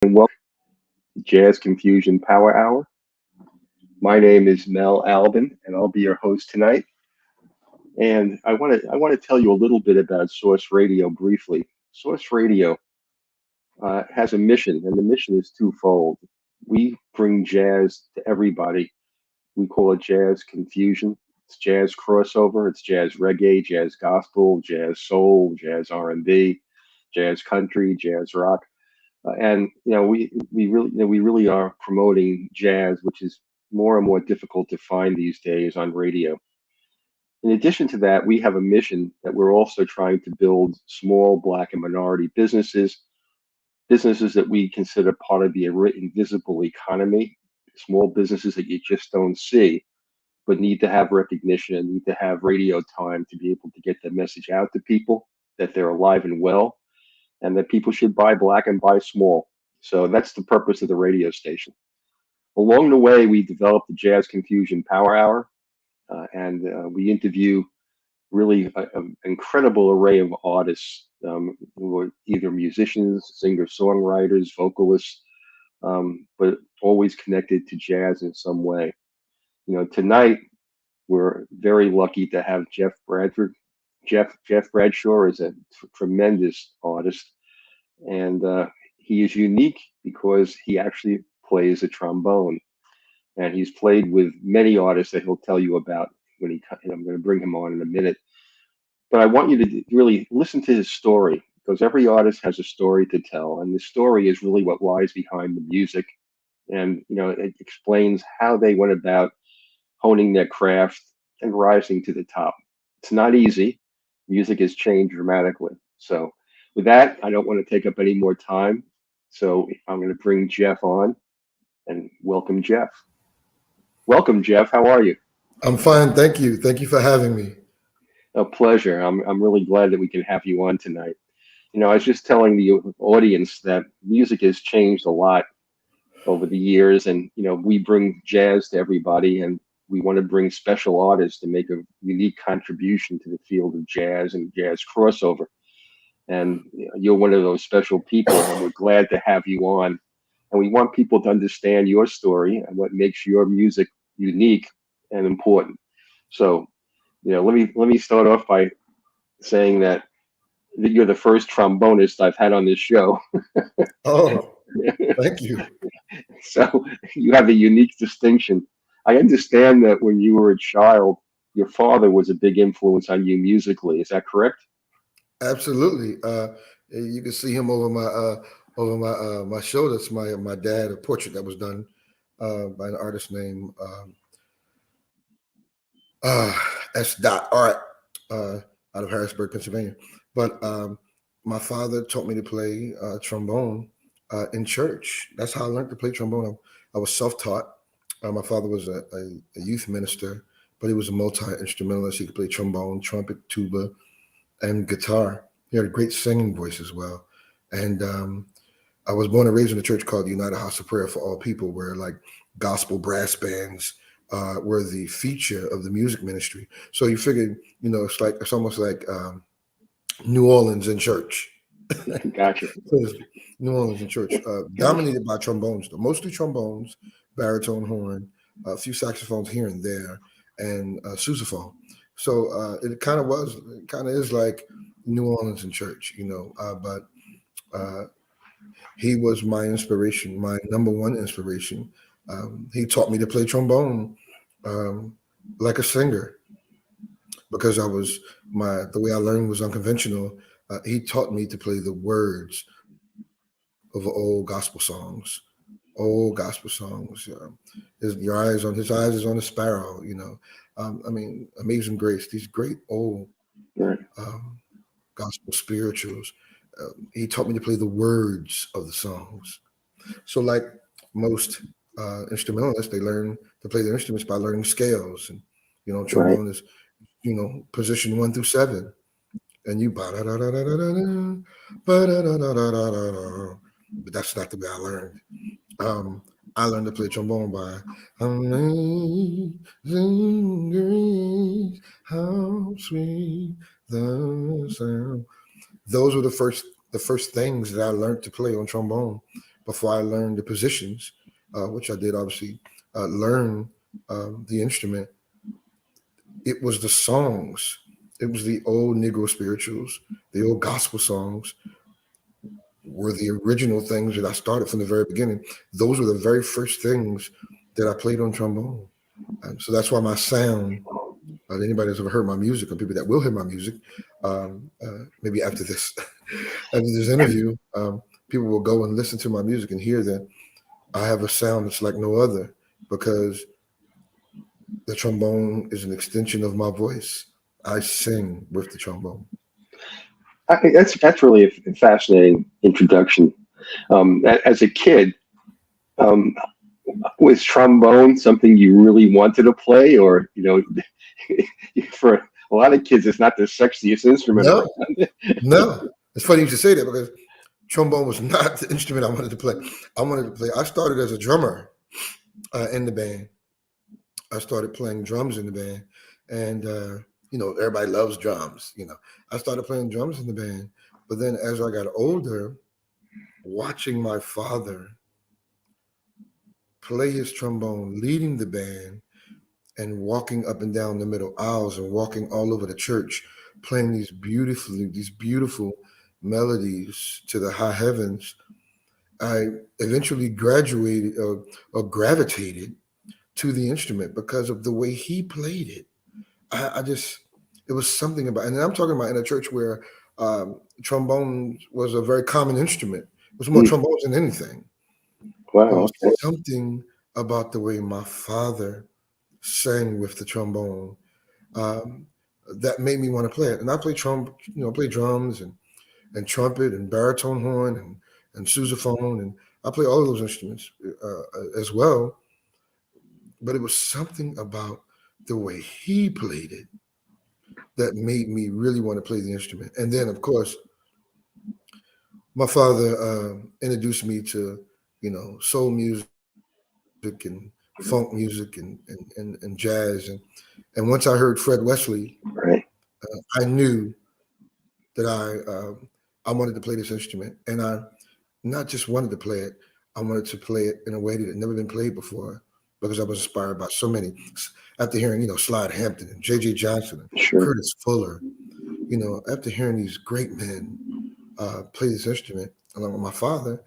and welcome to Jazz Confusion Power Hour. My name is Mel Albin, and I'll be your host tonight. And I want to tell you a little bit about Source Radio briefly. Source Radio has a mission, and the mission is twofold. We bring jazz to everybody. We call it Jazz Confusion. It's jazz crossover. It's jazz reggae, jazz gospel, jazz soul, jazz R&B, jazz country, jazz rock. And we really are promoting jazz, which is more and more difficult to find these days on radio. In addition to that, we have a mission that we're also trying to build small Black and minority businesses that we consider part of the invisible economy, small businesses that you just don't see, but need to have recognition and need to have radio time to be able to get the message out to people that they're alive and well, and that people should buy Black and buy small. So that's the purpose of the radio station. Along the way, we developed the Jazz Confusion Power Hour, and we interview really an incredible array of artists who are either musicians, singer-songwriters, vocalists, but always connected to jazz in some way. Tonight we're very lucky to have Jeff Bradford. Jeff Bradshaw is a tremendous artist, and he is unique because he actually plays a trombone, and he's played with many artists that he'll tell you about when and I'm going to bring him on in a minute. But I want you to really listen to his story because every artist has a story to tell, and the story is really what lies behind the music, and it explains how they went about honing their craft and rising to the top. It's not easy. Music has changed dramatically. So, with that, I don't want to take up any more time. So, I'm going to bring Jeff on and welcome Jeff. Welcome, Jeff. How are you? I'm fine, thank you. Thank you for having me. A pleasure. I'm really glad that we can have you on tonight. I was just telling the audience that music has changed a lot over the years, and we bring jazz to everybody, and we want to bring special artists to make a unique contribution to the field of jazz and jazz crossover. And you're one of those special people, and we're glad to have you on. And we want people to understand your story and what makes your music unique and important. So, let me start off by saying that you're the first trombonist I've had on this show. Oh, thank you. So you have a unique distinction. I understand that when you were a child, your father was a big influence on you musically. Is that correct? Absolutely. You can see him over my show. That's my dad, a portrait that was done by an artist named uh, S. Dot Art out of Harrisburg, Pennsylvania. But my father taught me to play trombone in church. That's how I learned to play trombone. I was self-taught. My father was a youth minister, but he was a multi-instrumentalist. He could play trombone, trumpet, tuba, and guitar. He had a great singing voice as well. And I was born and raised in a church called the United House of Prayer for All People, where like gospel brass bands were the feature of the music ministry. So you figured, it's almost like New Orleans in church. Gotcha. New Orleans in church, dominated by trombones, though. Mostly trombones, baritone horn, a few saxophones here and there, and sousaphone. So it kind of is like New Orleans in church, but uh, he was my inspiration, my number one inspiration. He taught me to play trombone um, like a singer because the way I learned was unconventional. He taught me to play the words of old gospel songs. His eyes is on a sparrow. Amazing grace. These great old Right. um, gospel spirituals. He taught me to play the words of the songs. So, like most instrumentalists, they learn to play their instruments by learning scales, and Right. trombone is position 1 through 7, and you ba da da da da da da ba da da da da da da. But that's not the way I learned. Um, I learned to play trombone by Amazing Grace, how sweet the sound. Those were the first things that I learned to play on trombone. before I learned the positions, which I did obviously learn the instrument. It was the songs. It was the old Negro spirituals, the old gospel songs were the original things that I started from the very beginning. Those were the very first things that I played on trombone. And so that's why my sound, anybody that's ever heard my music, or people that will hear my music, maybe after this, after this interview, people will go and listen to my music and hear that I have a sound that's like no other, because the trombone is an extension of my voice. I sing with the trombone. I think that's really a fascinating introduction. As a kid, um, was trombone something you really wanted to play, or for a lot of kids, it's not the sexiest instrument No, around. no. It's funny you should say that, because trombone was not the instrument I wanted to play. I started as a drummer in the band. I started playing drums in the band, and everybody loves drums. I started playing drums in the band, but then as I got older, watching my father play his trombone, leading the band, and walking up and down the middle aisles and walking all over the church, playing these beautiful melodies to the high heavens, I eventually graduated or gravitated to the instrument because of the way he played it. It was something about, and I'm talking about in a church where trombone was a very common instrument. It was more trombones than anything. There Wow. was Okay. something about the way my father sang with the trombone that made me want to play it. And I play play drums and trumpet and baritone horn and sousaphone, and I play all of those instruments as well. But it was something about the way he played it that made me really want to play the instrument. And then, of course, my father introduced me to, soul music and funk music and jazz. And once I heard Fred Wesley, Right. I knew that I wanted to play this instrument. And I not just wanted to play it, I wanted to play it in a way that had never been played before, because I was inspired by so many. After hearing, Slide Hampton and J.J. Johnson and Sure. Curtis Fuller, after hearing these great men play this instrument along with my father,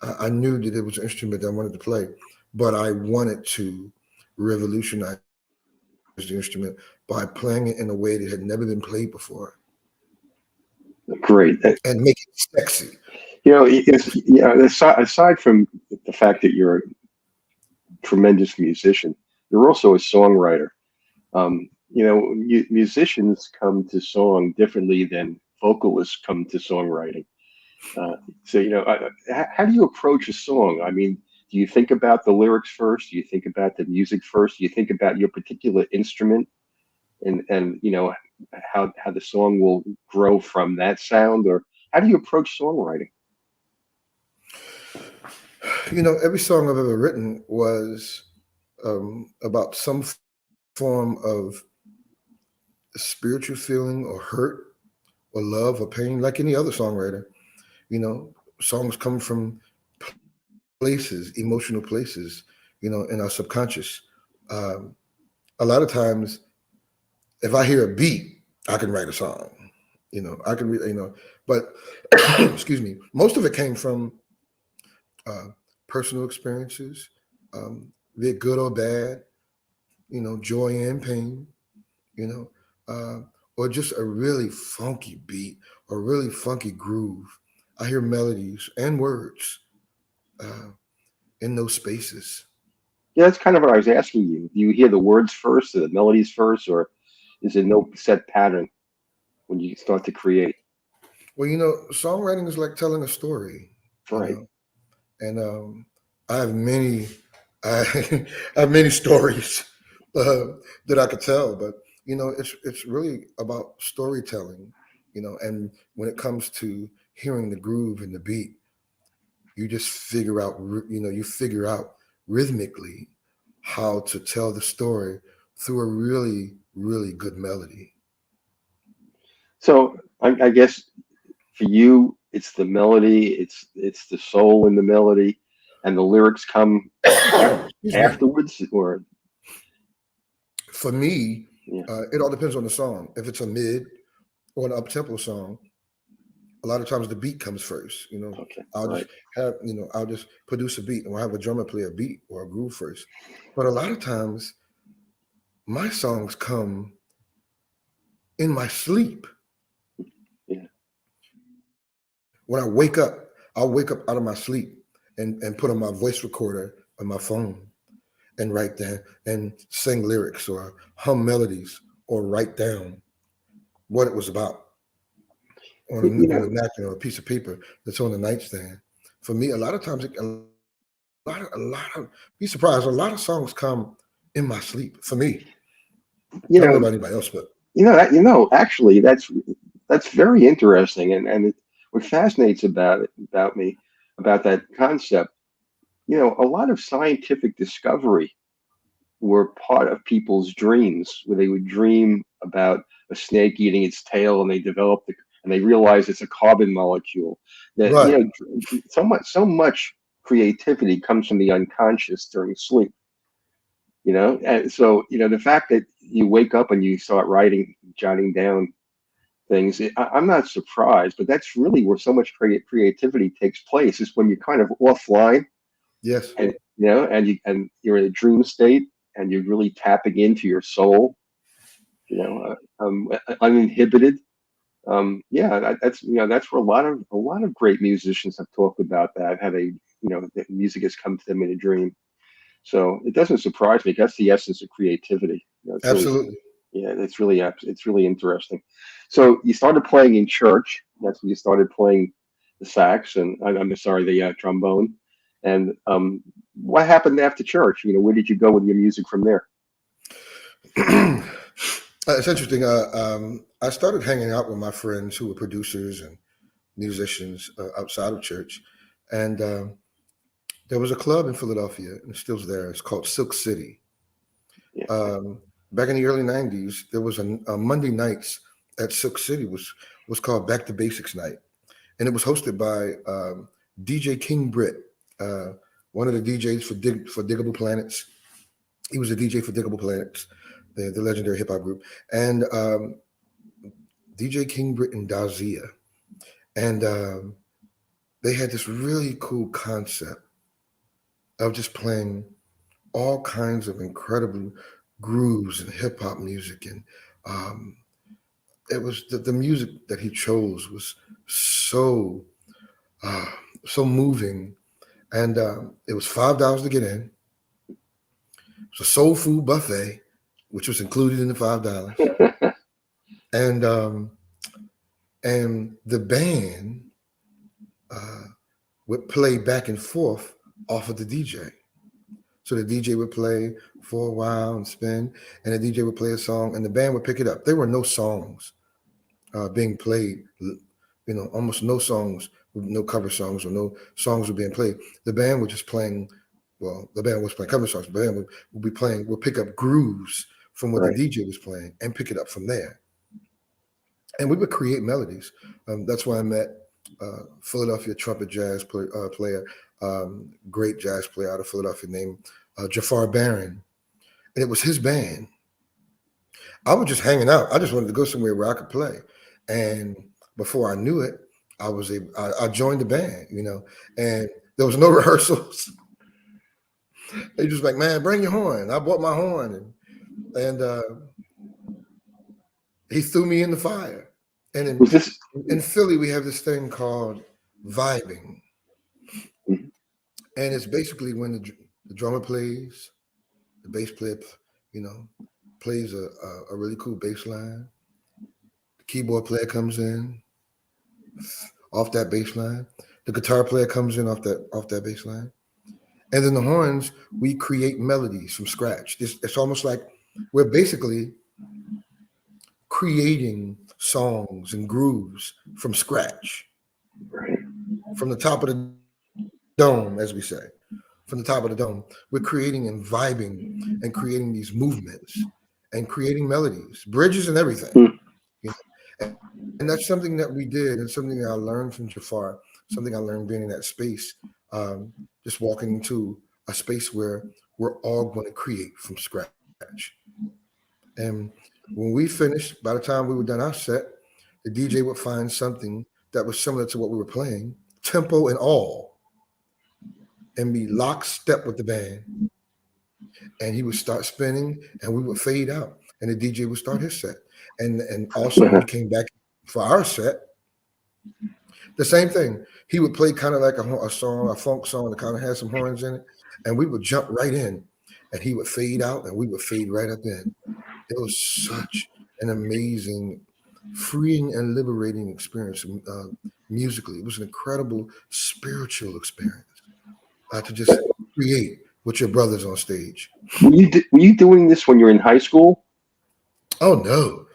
I knew that it was an instrument that I wanted to play, but I wanted to revolutionize the instrument by playing it in a way that had never been played before. Great. And make it sexy. Aside from the fact that you're a tremendous musician, you're also a songwriter. Musicians come to song differently than vocalists come to songwriting. How do you approach a song? I mean, do you think about the lyrics first? Do you think about the music first? Do you think about your particular instrument and how the song will grow from that sound, or how do you approach songwriting? Every song I've ever written was about some form of spiritual feeling or hurt or love or pain, like any other songwriter. Songs come from places, emotional places, in our subconscious. A lot of times, if I hear a beat, I can write a song. I can read, but excuse me, most of it came from personal experiences, be it good or bad, joy and pain, you know, or just a really funky beat or really funky groove. I hear melodies and words in those spaces. Yeah, that's kind of what I was asking you. Do you hear the words first, or the melodies first, or is there no set pattern when you start to create? Well, songwriting is like telling a story, Right. and I have many, I, I have many stories that I could tell, but it's really about storytelling, and when it comes to hearing the groove and the beat, you just you figure out rhythmically how to tell the story through a really, really good melody. So I guess for you, it's the melody, it's the soul in the melody, and the lyrics come Excuse me. afterwards, or For me, yeah, it all depends on the song. If it's a mid or an up tempo song, a lot of times the beat comes first. okay, I'll just right. I'll just produce a beat and we'll have a drummer play a beat or a groove first. But a lot of times my songs come in my sleep. Yeah. When I wake up, I'll wake up out of my sleep and put on my voice recorder on my phone and write down and sing lyrics or hum melodies or write down what it was about You on know, a napkin or a piece of paper that's on the nightstand. For me, a lot of times, be surprised, a lot of songs come in my sleep for me. you I don't know know, about anybody else, but actually, that's very interesting, and what fascinates about me about that concept, a lot of scientific discovery were part of people's dreams, where they would dream about a snake eating its tail, and they developed and they realized it's a carbon molecule. That right. so much creativity comes from the unconscious during sleep. And so the fact that you wake up and you start writing, jotting down things, I'm not surprised, but that's really where so much creativity takes place, is when you're kind of offline, Yes, and you're in a dream state, and you're really tapping into your soul, uninhibited. Yeah, that's where a lot of great musicians have talked about that, how they, that music has come to them in a dream. So it doesn't surprise me. That's the essence of creativity. It's really, absolutely. yeah, it's really interesting. So you started playing in church. That's when you started playing the sax, and I'm sorry, the trombone. And what happened after church? Where did you go with your music from there? It's interesting. I started hanging out with my friends who were producers and musicians outside of church, and there was a club in Philadelphia, and it still's there. It's called Silk City. Yeah, Back in the early '90s, there was a Monday nights at Silk City was called Back to Basics Night, and it was hosted by DJ King Britt, uh, one of the DJs for Diggable Planets. He was a DJ for Diggable Planets, the legendary hip hop group, and DJ King Britt and Dazia, and they had this really cool concept of just playing all kinds of incredible grooves and hip hop music, and um, it was the music that he chose was so uh, so moving, and it was $5 to get in. It was a soul food buffet, which was included in the $5, and the band uh, would play back and forth off of the DJ. So the DJ would play for a while and spin, and the DJ would play a song, and the band would pick it up. There were no songs being played, almost no songs, no cover songs, or no songs were being played. The band was just playing. Well, the band was playing cover songs. The band would be playing. Would pick up grooves from what the right, DJ was playing and pick it up from there. And we would create melodies. That's why I met Philadelphia trumpet jazz player, great jazz player out of Philadelphia named Jafar Barron, and it was his band. I was just hanging out. I just wanted to go somewhere where I could play, and before I knew it, I joined the band, and there was no rehearsals. They just like, man, bring your horn. I bought my horn, and he threw me in the fire. And was this? in Philly, we have this thing called vibing, Mhm. and it's basically when the drummer plays, the bass player, you know, plays a really cool bass line. The keyboard player comes in off that bass line. The guitar player comes in off that bass line. And then the horns, we create melodies from scratch. It's almost like we're basically creating songs and grooves from scratch, Right. from the top of the dome, as we say, from the top of the dome. We're creating and vibing and creating these movements and creating melodies, bridges, and everything. Hmm. You know? And that's something that we did, and something that I learned from Jafar, something I learned being in that space, just walking into a space where we're all going to create from scratch. And when we finished, by the time we were done our set, the DJ would find something that was similar to what we were playing, tempo and all, and be lockstep with the band. And he would start spinning, and we would fade out, and the DJ would start his set. And also when he came back for our set, the same thing. He would play kind of like a song, a funk song that kind of had some horns in it, and we would jump right in, and he would fade out, and we would fade right up in. It was such an amazing, freeing, and liberating experience musically. It was an incredible spiritual experience to just create with your brothers on stage. Were you doing this when you were in high school? Oh no,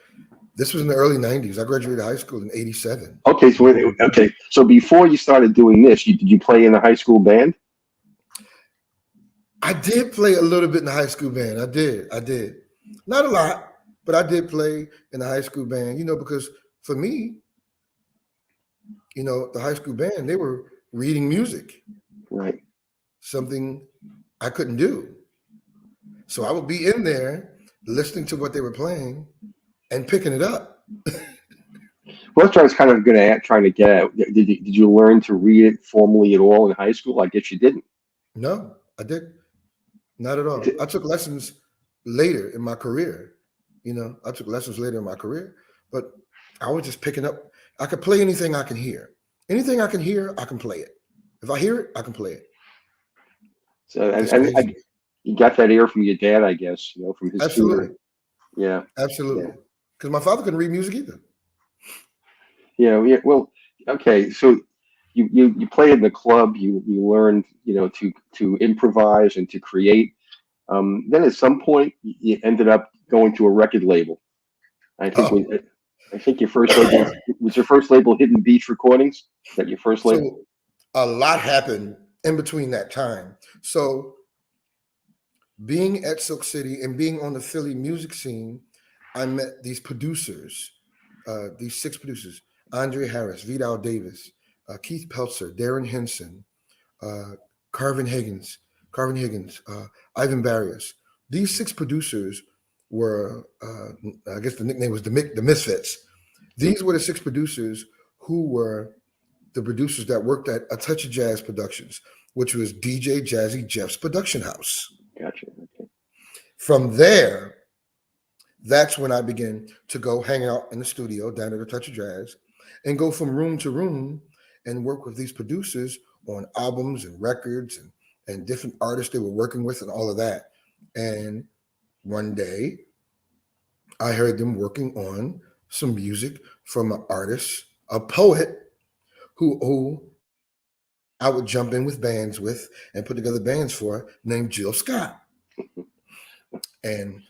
this was in the early '90s. I graduated high school in '87. Okay, so before you started doing this, did you play in a high school band? I did play a little bit in the high school band. I did. Not a lot, but I did play in the high school band, because for me, the high school band, they were reading music. Right. Something I couldn't do. So I would be in there listening to what they were playing and picking it up. Well, that's what I was kind of trying to get at. Did you learn to read it formally at all in high school? I guess you didn't. No, I didn't. Not at all. I took lessons later in my career. I took lessons later in my career, but I was just picking up. I could play anything I can hear. Anything I can hear, I can play it. If I hear it, I can play it. So, and you got that ear from your dad, I guess, from his Absolutely. tutor. Yeah. Absolutely. Because my father couldn't read music either. Yeah. Well, okay. So you played in the club. You learned, to improvise and to create. Then at some point you ended up going to a record label. I think your first label was your first label Hidden Beach Recordings. Is that your first label? So a lot happened in between that time. So being at Silk City and being on the Philly music scene, I met these producers, these 6 producers: Andre Harris, Vidal Davis, Keith Peltzer, Darren Henson, Carvin Higgins, Ivan Barrios. These 6 producers were, I guess the nickname was the Misfits. These were the 6 producers who were the producers that worked at A Touch of Jazz Productions, which was DJ Jazzy Jeff's production house. Gotcha. Okay. From there, that's when I began to go hang out in the studio down at A Touch of Jazz and go from room to room and work with these producers on albums and records and different artists they were working with and all of that. And one day, I heard them working on some music from an artist, a poet, who I would jump in with bands with and put together bands for, named Jill Scott. And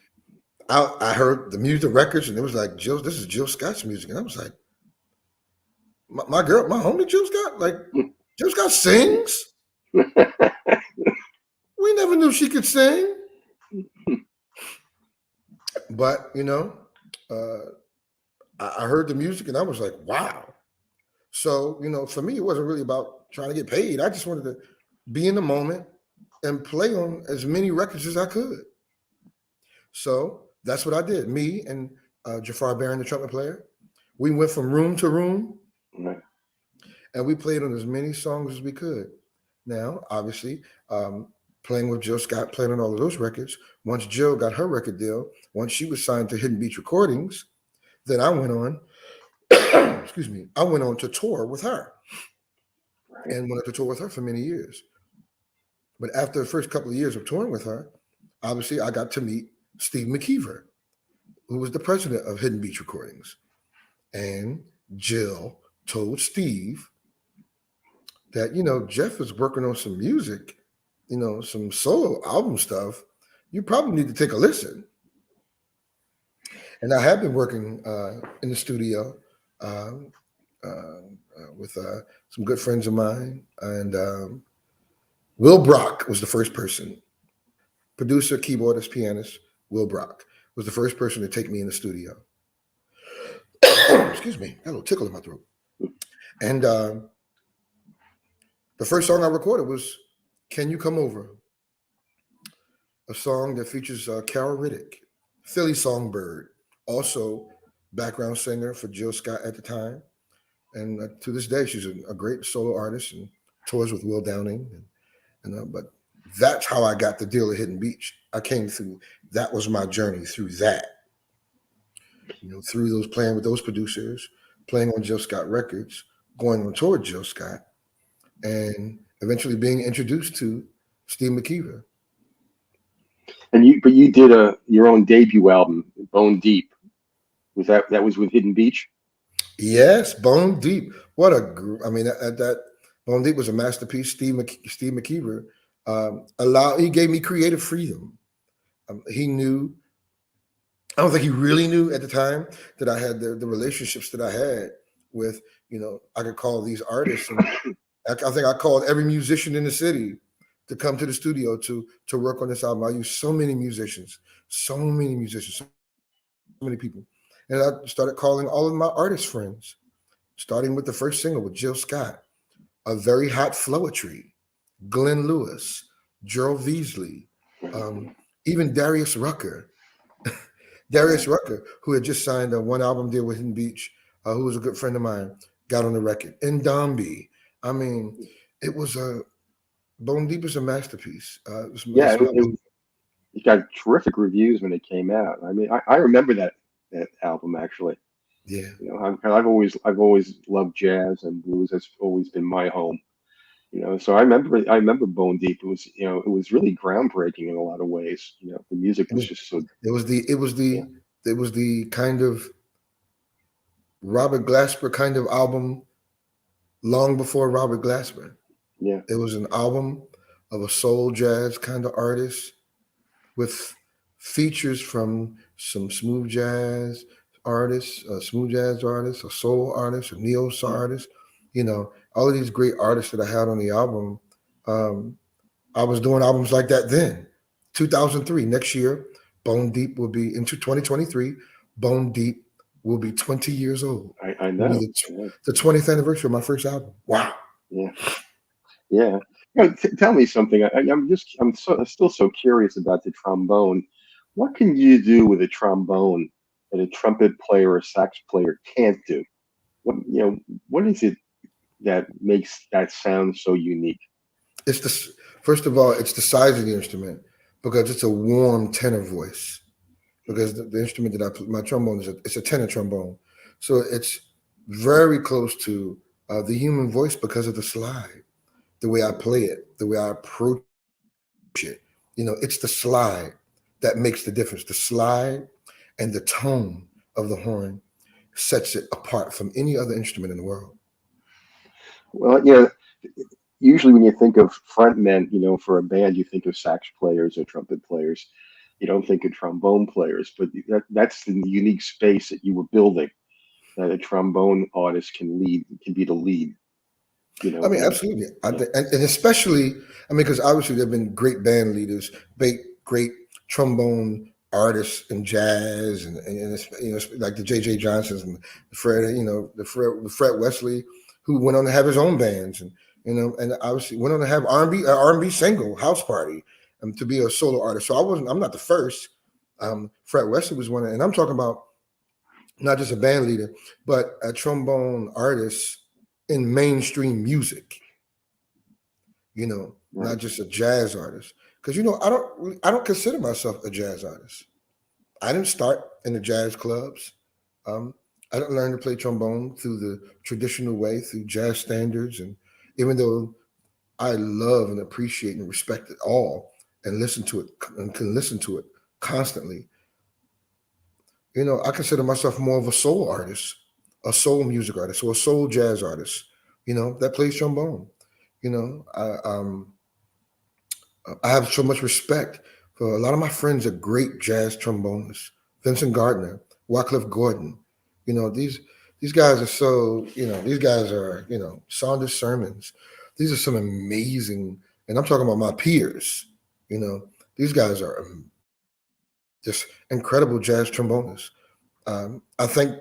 I heard the music records, and it was like, this is Jill Scott's music. And I was like, my girl, my homie Jill Scott, like, Jill Scott sings? We never knew she could sing. But, I heard the music and I was like, wow. So, for me, it wasn't really about trying to get paid. I just wanted to be in the moment and play on as many records as I could. So that's what I did. Me and Jafar Barron, the trumpet player, we went from room to room and we played on as many songs as we could. Now, obviously, playing with Jill Scott, playing on all of those records. Once Jill got her record deal, once she was signed to Hidden Beach Recordings, then I went on, I went on to tour with her and went on to tour with her for many years. But after the first couple of years of touring with her, obviously I got to meet Steve McKeever, who was the president of Hidden Beach Recordings. And Jill told Steve that, Jeff is working on some music, some solo album stuff. You probably need to take a listen. And I have been working in the studio with some good friends of mine. And Will Brock was the first person. Producer, keyboardist, pianist, Will Brock was the first person to take me in the studio. excuse me, got a little tickle in my throat. And the first song I recorded was "Can You Come Over," a song that features Carol Riddick, Philly Songbird, also background singer for Jill Scott at the time. And to this day, she's a great solo artist and tours with Will Downing. But that's how I got the deal at Hidden Beach. I came through. That was my journey through that. Through those playing with those producers, playing on Jill Scott records, going on tour with Jill Scott, and eventually being introduced to Steve McKeever. And you did your own debut album, Bone Deep. That was with Hidden Beach? Yes, Bone Deep. What a I mean that Bone Deep was a masterpiece. Steve McKeever he gave me creative freedom. He knew. I don't think he really knew at the time that I had the relationships that I had with, I could call these artists. And I think I called every musician in the city to come to the studio to work on this album. I used so many musicians, so many people. And I started calling all of my artist friends, starting with the first single with Jill Scott, a very hot Floetry, Glenn Lewis, Gerald Veasley, even Darius Rucker. Darius Rucker, who had just signed a one album deal with Hidden Beach, who was a good friend of mine, got on the record. And Dombey. I mean, it was Bone Deep is a masterpiece. It got terrific reviews when it came out. I mean, I remember that album actually. Yeah. I've always loved jazz and blues. That's always been my home. So I remember Bone Deep. It was really groundbreaking in a lot of ways. The music was just so. It was the kind of Robert Glasper kind of album long before Robert Glasper. Yeah. It was an album of a soul jazz kind of artist with features from some smooth jazz artists, a soul artist, a neo soul artist. All of these great artists that I had on the album. I was doing albums like that then. 2003, next year, Bone Deep will be into 2023. Bone Deep will be 20 years old. I know. The 20th anniversary of my first album. Wow. Yeah. Yeah. Tell me something. I'm still so curious about the trombone. What can you do with a trombone that a trumpet player or sax player can't do? What is it that makes that sound so unique? First of all, it's the size of the instrument, because it's a warm tenor voice. Because the instrument that I play, my trombone it's a tenor trombone, so it's very close to the human voice because of the slide, the way I play it, the way I approach it. It's the slide that makes the difference. The slide and the tone of the horn sets it apart from any other instrument in the world. Well, usually when you think of frontmen, for a band, you think of sax players or trumpet players. You don't think of trombone players, but that's the unique space that you were building. That a trombone artist can be the lead. I mean, absolutely. And especially, because obviously there have been great band leaders, great trombone artists in jazz, and like the J.J. Johnsons and Fred Wesley, who went on to have his own bands, and obviously went on to have R&B single, House Party, to be a solo artist. So I'm not the first. Fred Wesley was one, and I'm talking about not just a band leader, but a trombone artist in mainstream music. Right. Not just a jazz artist. Because I don't consider myself a jazz artist. I didn't start in the jazz clubs. I didn't learn to play trombone through the traditional way, through jazz standards. And even though I love and appreciate and respect it all and listen to it and can listen to it constantly, I consider myself more of a soul artist, a soul music artist, or a soul jazz artist, that plays trombone. I have so much respect for a lot of my friends are great jazz trombonists. Vincent Gardner, Wycliffe Gordon. These guys are so, these guys are, Saunders Sermons. These are some amazing, and I'm talking about my peers. These guys are just incredible jazz trombonists. I think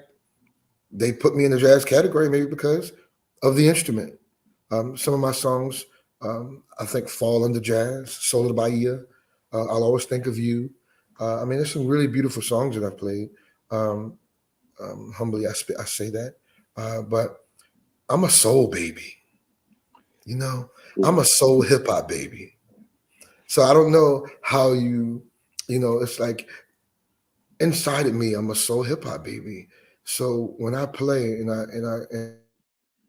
they put me in the jazz category maybe because of the instrument. Some of my songs, I think, fall under jazz. Soul of the Bahia, I'll Always Think of You. I mean, there's some really beautiful songs that I've played. Um, Humbly, I say that. But I'm a soul baby. You know, I'm a soul hip hop baby. So I don't know how it's like inside of me, I'm a soul hip hop baby. So when I play and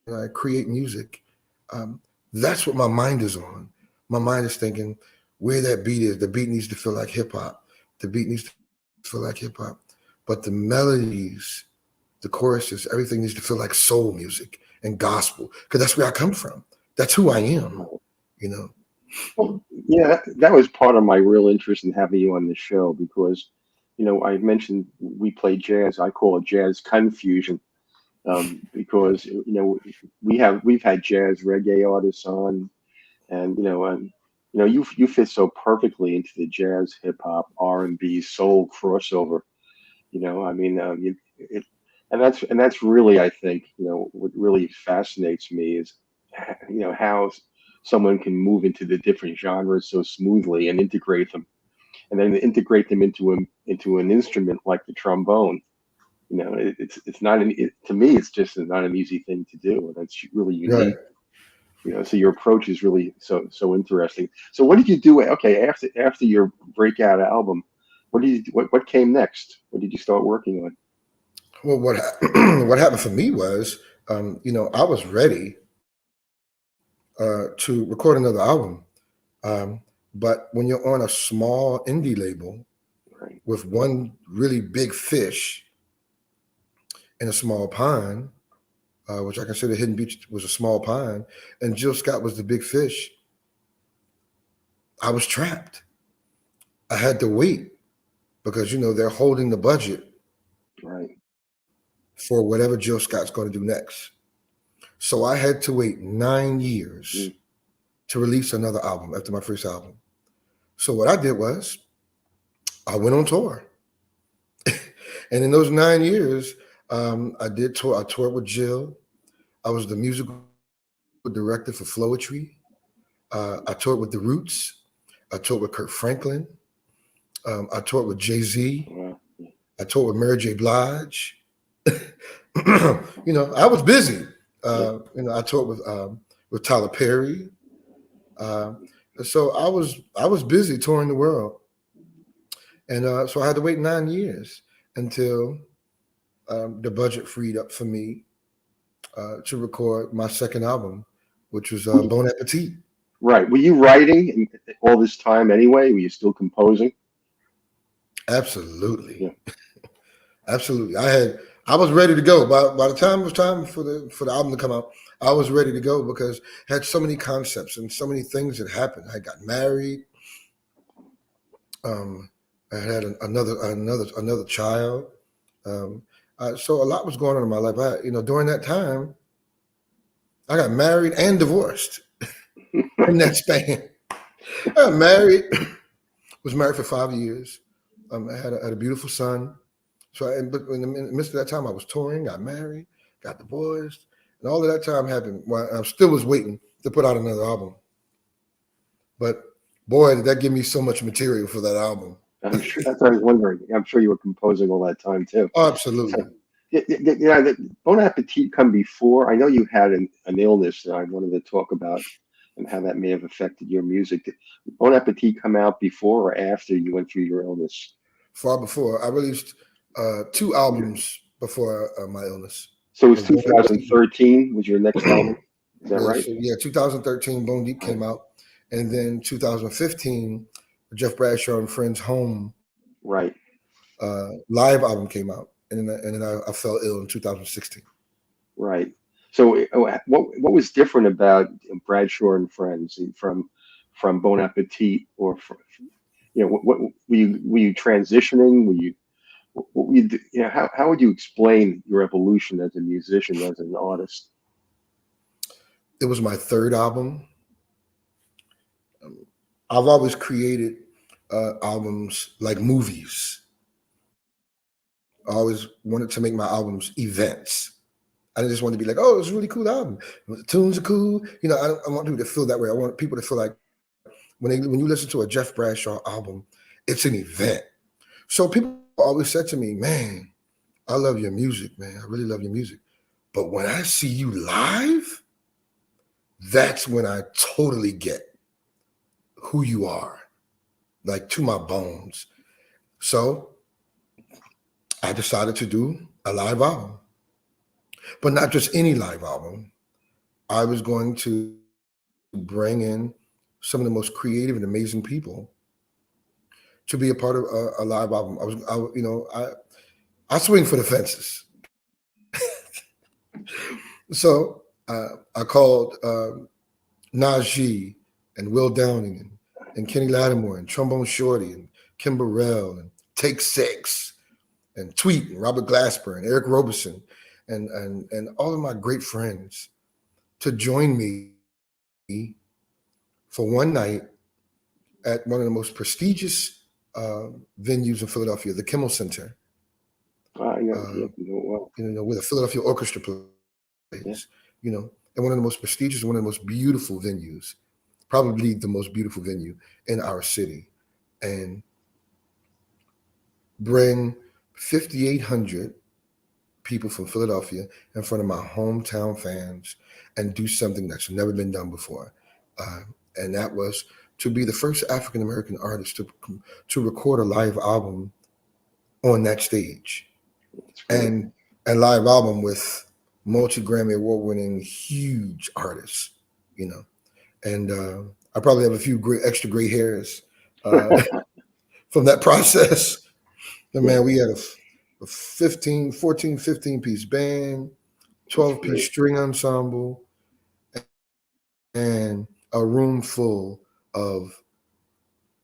I create music, that's what my mind is on. My mind is thinking where that beat is. The beat needs to feel like hip hop. The beat needs to feel like hip hop. But the melodies, the choruses, everything needs to feel like soul music and gospel because that's where I come from. That's who I am. You know. Well, yeah, that was part of my real interest in having you on the show because, I mentioned we play jazz. I call it jazz confusion, because we've had jazz reggae artists on, and you fit so perfectly into the jazz, hip hop, R&B, soul crossover. I mean, and that's really, I think, what really fascinates me is, how someone can move into the different genres so smoothly and integrate them, and then integrate them into an instrument like the trombone. It's not to me, it's just not an easy thing to do, and that's really Right. unique. So your approach is really so interesting. So what did you do? Okay, after your breakout album, what came next? What did you start working on? Well, what happened for me was, I was ready to record another album. But when you're on a small indie label Right. with one really big fish in a small pond, which I consider Hidden Beach was a small pond, and Jill Scott was the big fish, I was trapped. I had to wait because they're holding the budget Right. for whatever Jill Scott's going to do next. So I had to wait 9 years Mm. to release another album after my first album. So what I did was I went on tour. And in those 9 years, I did tour. I toured with Jill. I was the musical director for Floetry. I toured with The Roots. I toured with Kurt Franklin. I toured with Jay-Z. Wow. I toured with Mary J. Blige. I was busy. Yeah. I toured with Tyler Perry. Uh, so I was busy touring the world, and so I had to wait 9 years until the budget freed up for me to record my second album, which was Were you- Bon Appetit. Right. Were you writing all this time anyway? Were you still composing? Absolutely, Yeah. absolutely. I was ready to go. By the time it was time for the album to come out, I was ready to go because I had so many concepts and so many things that happened. I got married. Um, I had another child. Um, so a lot was going on in my life. During that time, I got married and divorced in that span. I got married, was married for 5 years. I had a beautiful son. But in the midst of that time, I was touring, got married, got divorced, and all of that time happened while I still was waiting to put out another album. But boy, did that give me so much material for that album. I'm sure that's what I was wondering. I'm sure you were composing all that time too. Oh, So, absolutely. Bon Appetit come before. I know you had an illness that I wanted to talk about and how that may have affected your music. Did Bon Appetit come out before or after you went through your illness? Far before I released two albums before my illness. So it It was was Bon Appetit. 2013 was your next album. Is that Yeah, right? so yeah, 2013, Bone Deep Right. came out, and then 2015, Jeff Bradshaw and Friends Home Right. live album came out, and then I fell ill in 2016. Right. So, what was different about Bradshaw and Friends from Bon Appetit, or what were you transitioning? What were you how would you explain your evolution as a musician, as an artist? It was my third album. Um, I've always created albums like movies. I always wanted to make my albums events. I just want to be like, oh, it's a really cool album. The tunes are cool. I want people to feel that way. I want people to feel like when you listen to a Jeff Bradshaw album, it's an event. So people always said to me, man, I love your music, man. I really love your music. But when I see you live, that's when I totally get who you are, like to my bones. So I decided to do a live album, but not just any live album. I was going to bring in some of the most creative and amazing people to be a part of a live album. I swing for the fences. So I called Najee and Will Downing and Kenny Lattimore and Trombone Shorty and Kim Burrell and Take Six and Tweet and Robert Glasper and Eric Roberson and all of my great friends to join me for one night at one of the most prestigious venues in Philadelphia, the Kimmel Center. Where the Philadelphia Orchestra plays. And one of the most prestigious, one of the most beautiful venues, probably the most beautiful venue in our city, and bring 5,800 people from Philadelphia in front of my hometown fans and do something that's never been done before. And that was to be the first African-American artist to record a live album on that stage. And a live album with multi-Grammy award-winning huge artists, And I probably have a few extra gray hairs from that process. But man, we had a 14, 15-piece band, 12-piece string ensemble, and a room full of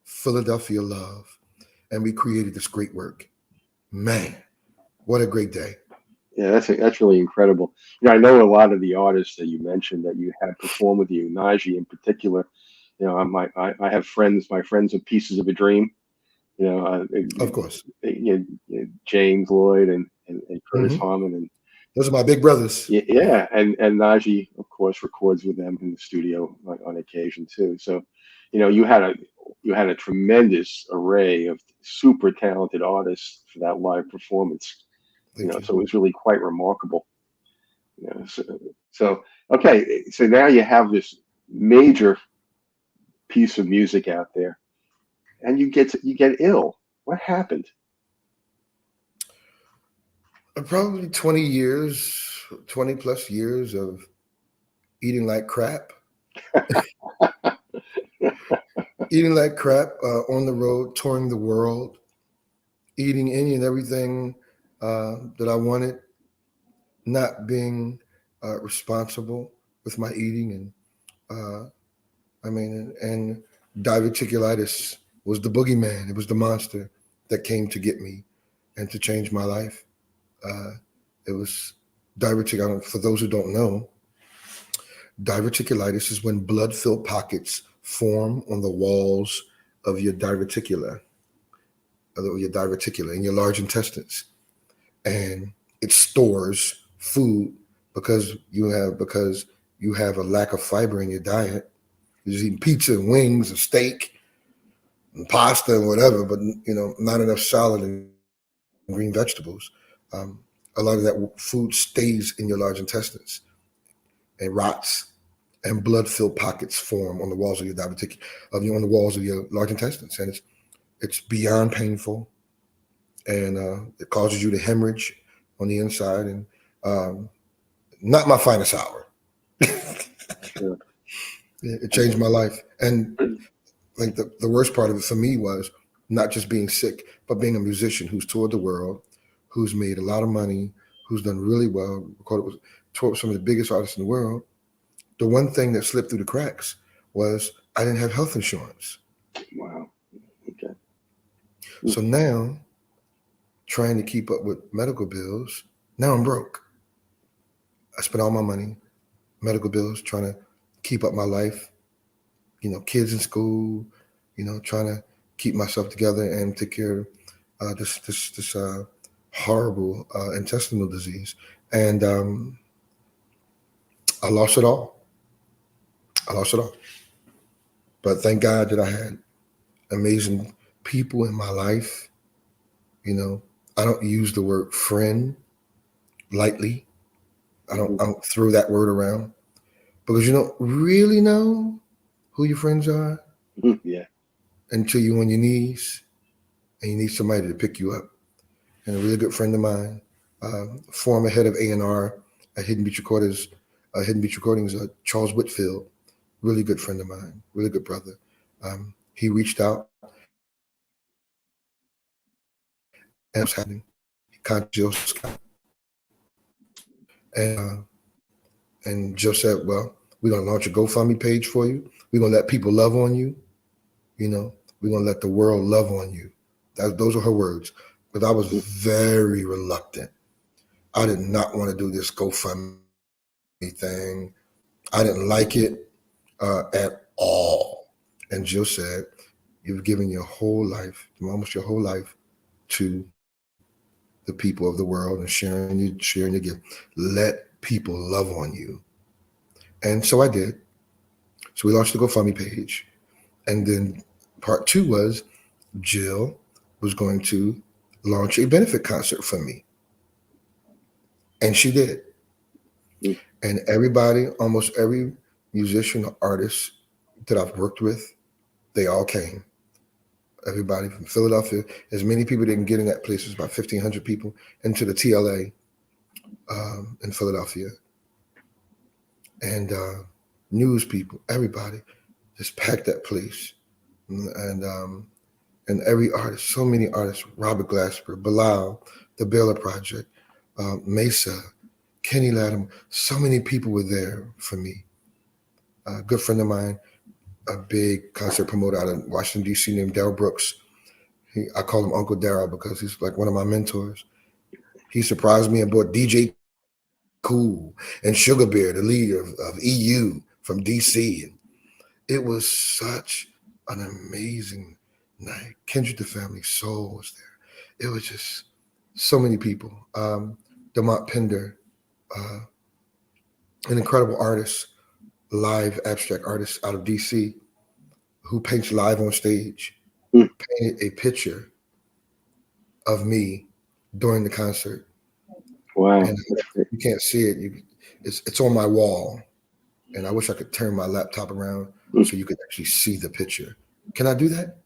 Philadelphia love. And we created this great work. Man, what a great day. Yeah, that's really incredible. I know a lot of the artists that you mentioned that you had perform with you, Najee in particular. I have friends. My friends are Pieces of a Dream. Of course. James Lloyd and Curtis Harmon, and those are my big brothers. Yeah, and Najee, of course, records with them in the studio on occasion too. So, you had a tremendous array of super talented artists for that live performance. So it was really quite remarkable. So okay, so now you have this major piece of music out there, and you get ill. What happened? Probably 20 plus years of eating like crap. Eating like crap on the road, touring the world, eating any and everything that I wanted, not being responsible with my eating. And diverticulitis was the boogeyman. It was the monster that came to get me and to change my life. It was diverticulitis. For those who don't know, diverticulitis is when blood-filled pockets form on the walls of your diverticula in your large intestines, and it stores food because you have a lack of fiber in your diet. You're just eating pizza and wings and steak and pasta and whatever, but not enough salad and green vegetables. A lot of that food stays in your large intestines and rots, and blood-filled pockets form on the walls of your on the walls of your large intestines, and it's beyond painful, and it causes you to hemorrhage on the inside, and not my finest hour. Sure. It changed my life, and like the worst part of it for me was not just being sick, but being a musician who's toured the world, who's made a lot of money, who's done really well, toured with some of the biggest artists in the world. The one thing that slipped through the cracks was I didn't have health insurance. Wow. Okay. So now, trying to keep up with medical bills, now I'm broke. I spent all my money, medical bills, trying to keep up my life, kids in school, trying to keep myself together and take care of this horrible intestinal disease, and I lost it all. I lost it all. But thank God that I had amazing people in my life. You know, I don't use the word friend lightly. I don't throw that word around because you don't really know who your friends are Yeah. until you're on your knees and you need somebody to pick you up. And a really good friend of mine, former head of A&R at Hidden Beach Recordings, Charles Whitfield, really good friend of mine, really good brother. He reached out and was happening. He contacted Jill Scott. And Jill said, well, we're going to launch a GoFundMe page for you. We're going to let people love on you. You know, we're going to let the world love on you. Those are her words. Because I was very reluctant. I did not want to do this GoFundMe thing. I didn't like it at all. And Jill said, you've given your whole life, almost your whole life, to the people of the world and sharing your gift. Let people love on you. And so I did. So we launched the GoFundMe page. And then part 2 was Jill was going to launch a benefit concert for me. And she did. And everybody, almost every musician or artist that I've worked with, they all came. Everybody from Philadelphia. As many people didn't get in that place. It was about 1,500 people into the TLA in Philadelphia. And news people, everybody just packed that place. And every artist, so many artists, Robert Glasper, Bilal, the Baylor Project, Mesa, Kenny Latimer, so many people were there for me. A good friend of mine, a big concert promoter out of Washington, D.C. named Darryl Brooks. I call him Uncle Darryl because he's like one of my mentors. He surprised me and brought DJ Cool and Sugar Bear, the leader of EU from D.C. And it was such an amazing night. Kendrick the Family Soul was there. It was just so many people. Demont Pender, an incredible artist, live abstract artist out of DC who paints live on stage, painted a picture of me during the concert. Wow. And you can't see it. It's on my wall. And I wish I could turn my laptop around so you could actually see the picture. Can I do that?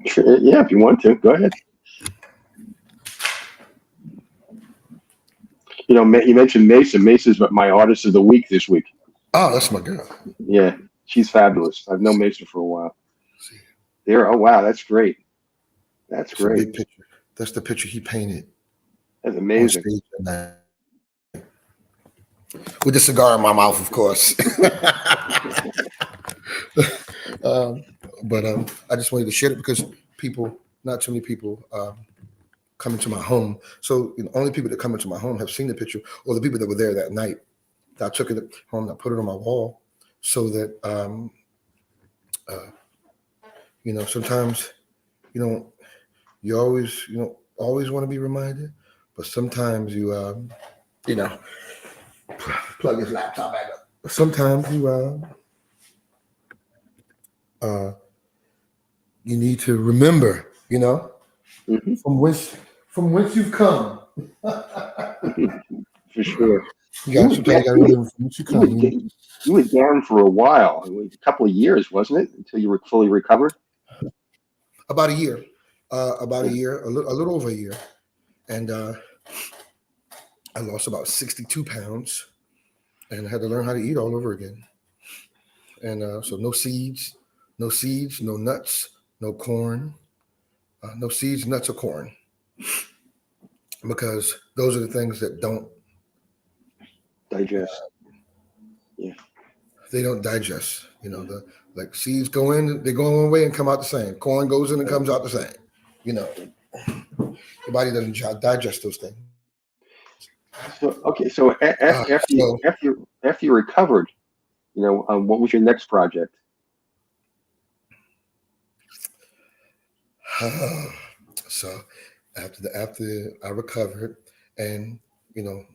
Sure. Yeah, if you want to, go ahead. You know, you mentioned Mesa. Mesa's my artist of the week this week. Oh, that's my girl. Yeah, she's fabulous. I've known Mesa for a while. There. Oh, wow, that's great. That's great. A big picture. That's the picture he painted. That's amazing. On stage that night. With the cigar in my mouth, of course. But I just wanted to share it because not too many people come into my home. So only people that come into my home have seen the picture, or the people that were there that night. I took it home, I put it on my wall so that, sometimes, you always want to be reminded, but sometimes you plug his laptop back up. Sometimes you need to remember, from whence you've come. For sure. You were down for a while, a couple of years, wasn't it, until you were fully recovered? About a year, a little over a year, and I lost about 62 pounds, and I had to learn how to eat all over again. And so no seeds, no nuts, no corn, no seeds, nuts, or corn, because those are the things that don't digest. Yeah, they don't digest. Like seeds go in, they go one way and come out the same. Corn goes in and comes out the same. Your body doesn't digest those things. So after you recovered, what was your next project? So After I recovered, and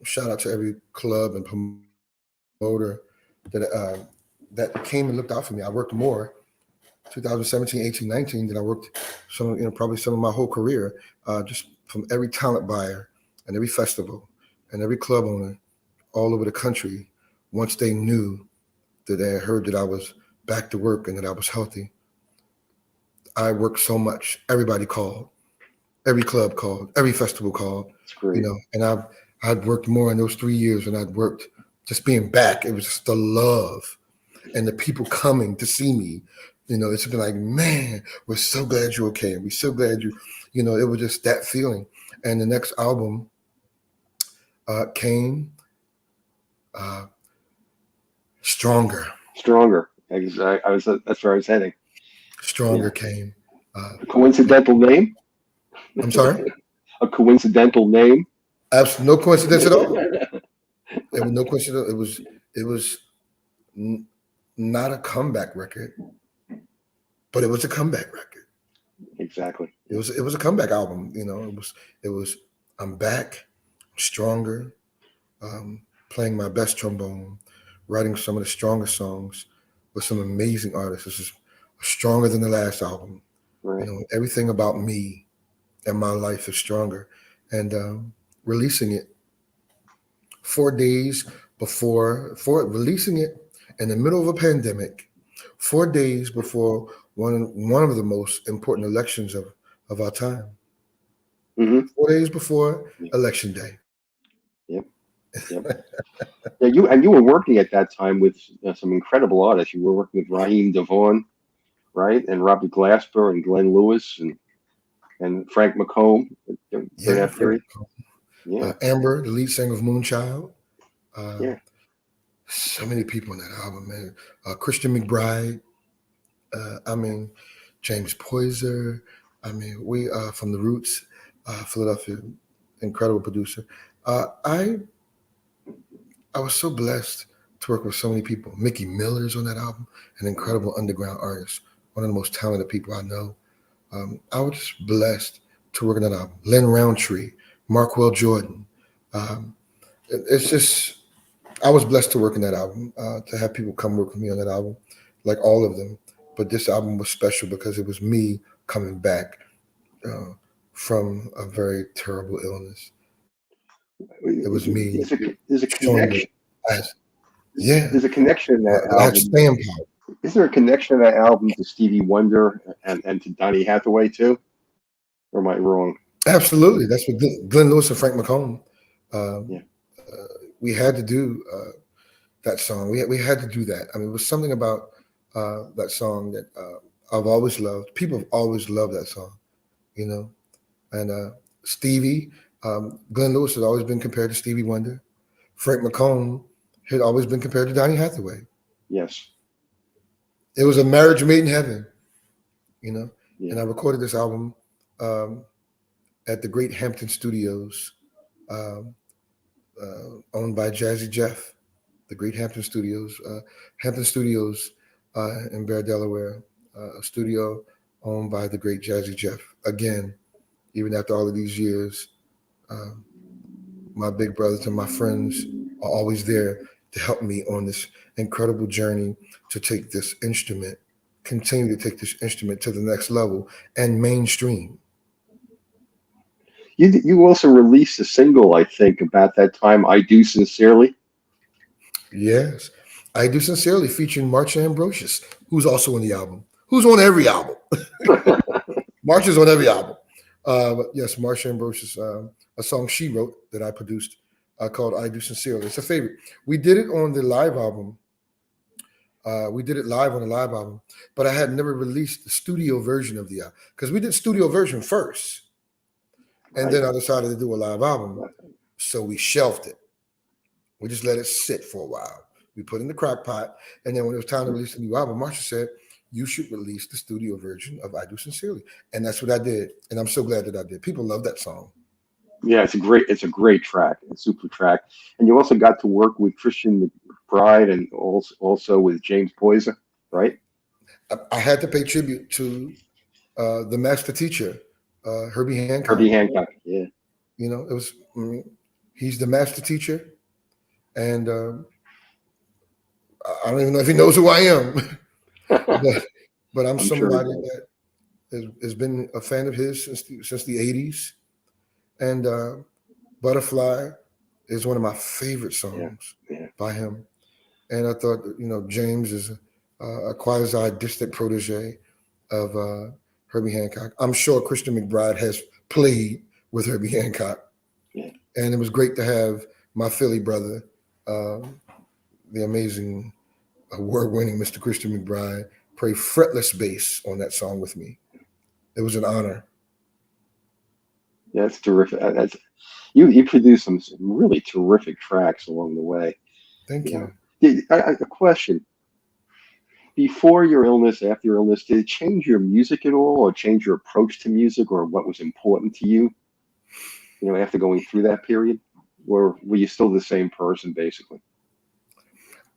shout out to every club and promoter that came and looked out for me. I worked more 2017, 18, 19 than I worked probably some of my whole career, just from every talent buyer and every festival and every club owner all over the country. Once they knew that they had heard that I was back to work and that I was healthy, I worked so much. Everybody called, every club called, every festival called, It's great. and I'd worked more in those 3 years than I'd worked just being back. It was just the love and the people coming to see me. It's been like, man, we're so glad you're okay. And we're so glad it was just that feeling. And the next album came Stronger. Stronger. That's where I was heading. Stronger Yeah. came. A coincidental name? I'm sorry? A coincidental name? Absolutely no coincidence at all. It was no coincidence. It was not a comeback record, but it was a comeback record. Exactly. It was a comeback album. It was I'm back, stronger, playing my best trombone, writing some of the strongest songs with some amazing artists. This is stronger than the last album. Right. Everything about me and my life is stronger. And releasing it 4 days before releasing it in the middle of a pandemic, 4 days before one of the most important elections of our time. Mm-hmm. 4 days before Election Day. Yep. Yep. Yeah, you were working at that time with some incredible artists. You were working with Raheem Devon, right, and Robert Glasper and Glenn Lewis and Frank McComb during Yeah, that period. Yeah, Amber, the lead singer of Moonchild. yeah, So many people on that album, man. Christian McBride. James Poyser. We from the Roots, Philadelphia, incredible producer. I was so blessed to work with so many people. Mickey Miller's on that album, an incredible underground artist, one of the most talented people I know. I was just blessed to work on that album. Lynn Roundtree, Markwell Jordan. It's just, I was blessed to work on that album, to have people come work with me on that album, like all of them. But this album was special because it was me coming back from a very terrible illness. It was me there's a showing connection. that, yeah, There's a connection in that I had album. staying power. Is there a connection in that album to Stevie Wonder and to Donny Hathaway too? Or am I wrong? Absolutely. That's what Glenn Lewis and Frank McComb. Yeah. We had to do that song. We had to do that. It was something about that song that I've always loved. People have always loved that song, And Stevie, Glenn Lewis had always been compared to Stevie Wonder. Frank McComb had always been compared to Donny Hathaway. Yes. It was a marriage made in heaven, Yeah. And I recorded this album at the Great Hampton Studios, owned by Jazzy Jeff, the Great Hampton Studios. Hampton Studios in Bear, Delaware, a studio owned by the great Jazzy Jeff. Again, even after all of these years, my big brothers and my friends are always there to help me on this incredible journey to take this instrument, continue to take this instrument to the next level and mainstream. You also released a single, I think, about that time, I Do Sincerely. Yes. I Do Sincerely, featuring Marsha Ambrosius, who's also on the album, who's on every album. Marsha's on every album. But yes, Marsha Ambrosius, a song she wrote that I produced called I Do Sincerely. It's a favorite. We did it on the live album. We did it live on the live album, but I had never released the studio version of the album because we did studio version first. And then I decided to do a live album. So we shelved it. We just let it sit for a while. We put it in the crock pot. And then when it was time to release the new album, Marsha said, you should release the studio version of I Do Sincerely. And that's what I did. And I'm so glad that I did. People love that song. Yeah, it's a great track, a super track. And you also got to work with Christian McBride and also with James Poyser, right? I had to pay tribute to the master teacher, Herbie Hancock. Herbie Hancock. Yeah. You know, it was. He's the master teacher, and I don't even know if he knows who I am, but I'm I'm sure he somebody does. that has been a fan of his since the '80s, and Butterfly is one of my favorite Yeah. songs Yeah. by him. And I thought, James is a quasi distant protege of Herbie Hancock. I'm sure Christian McBride has played with Herbie Hancock, Yeah. and it was great to have my Philly brother, the amazing award-winning Mr. Christian McBride, play fretless bass on that song with me. It was an honor. Yeah, that's terrific. That's you produced some really terrific tracks along the way. Thank You know, you. a question: before your illness, after your illness, did it change your music at all, or change your approach to music, or what was important to you? You know, after going through that period, or were you still the same person, basically?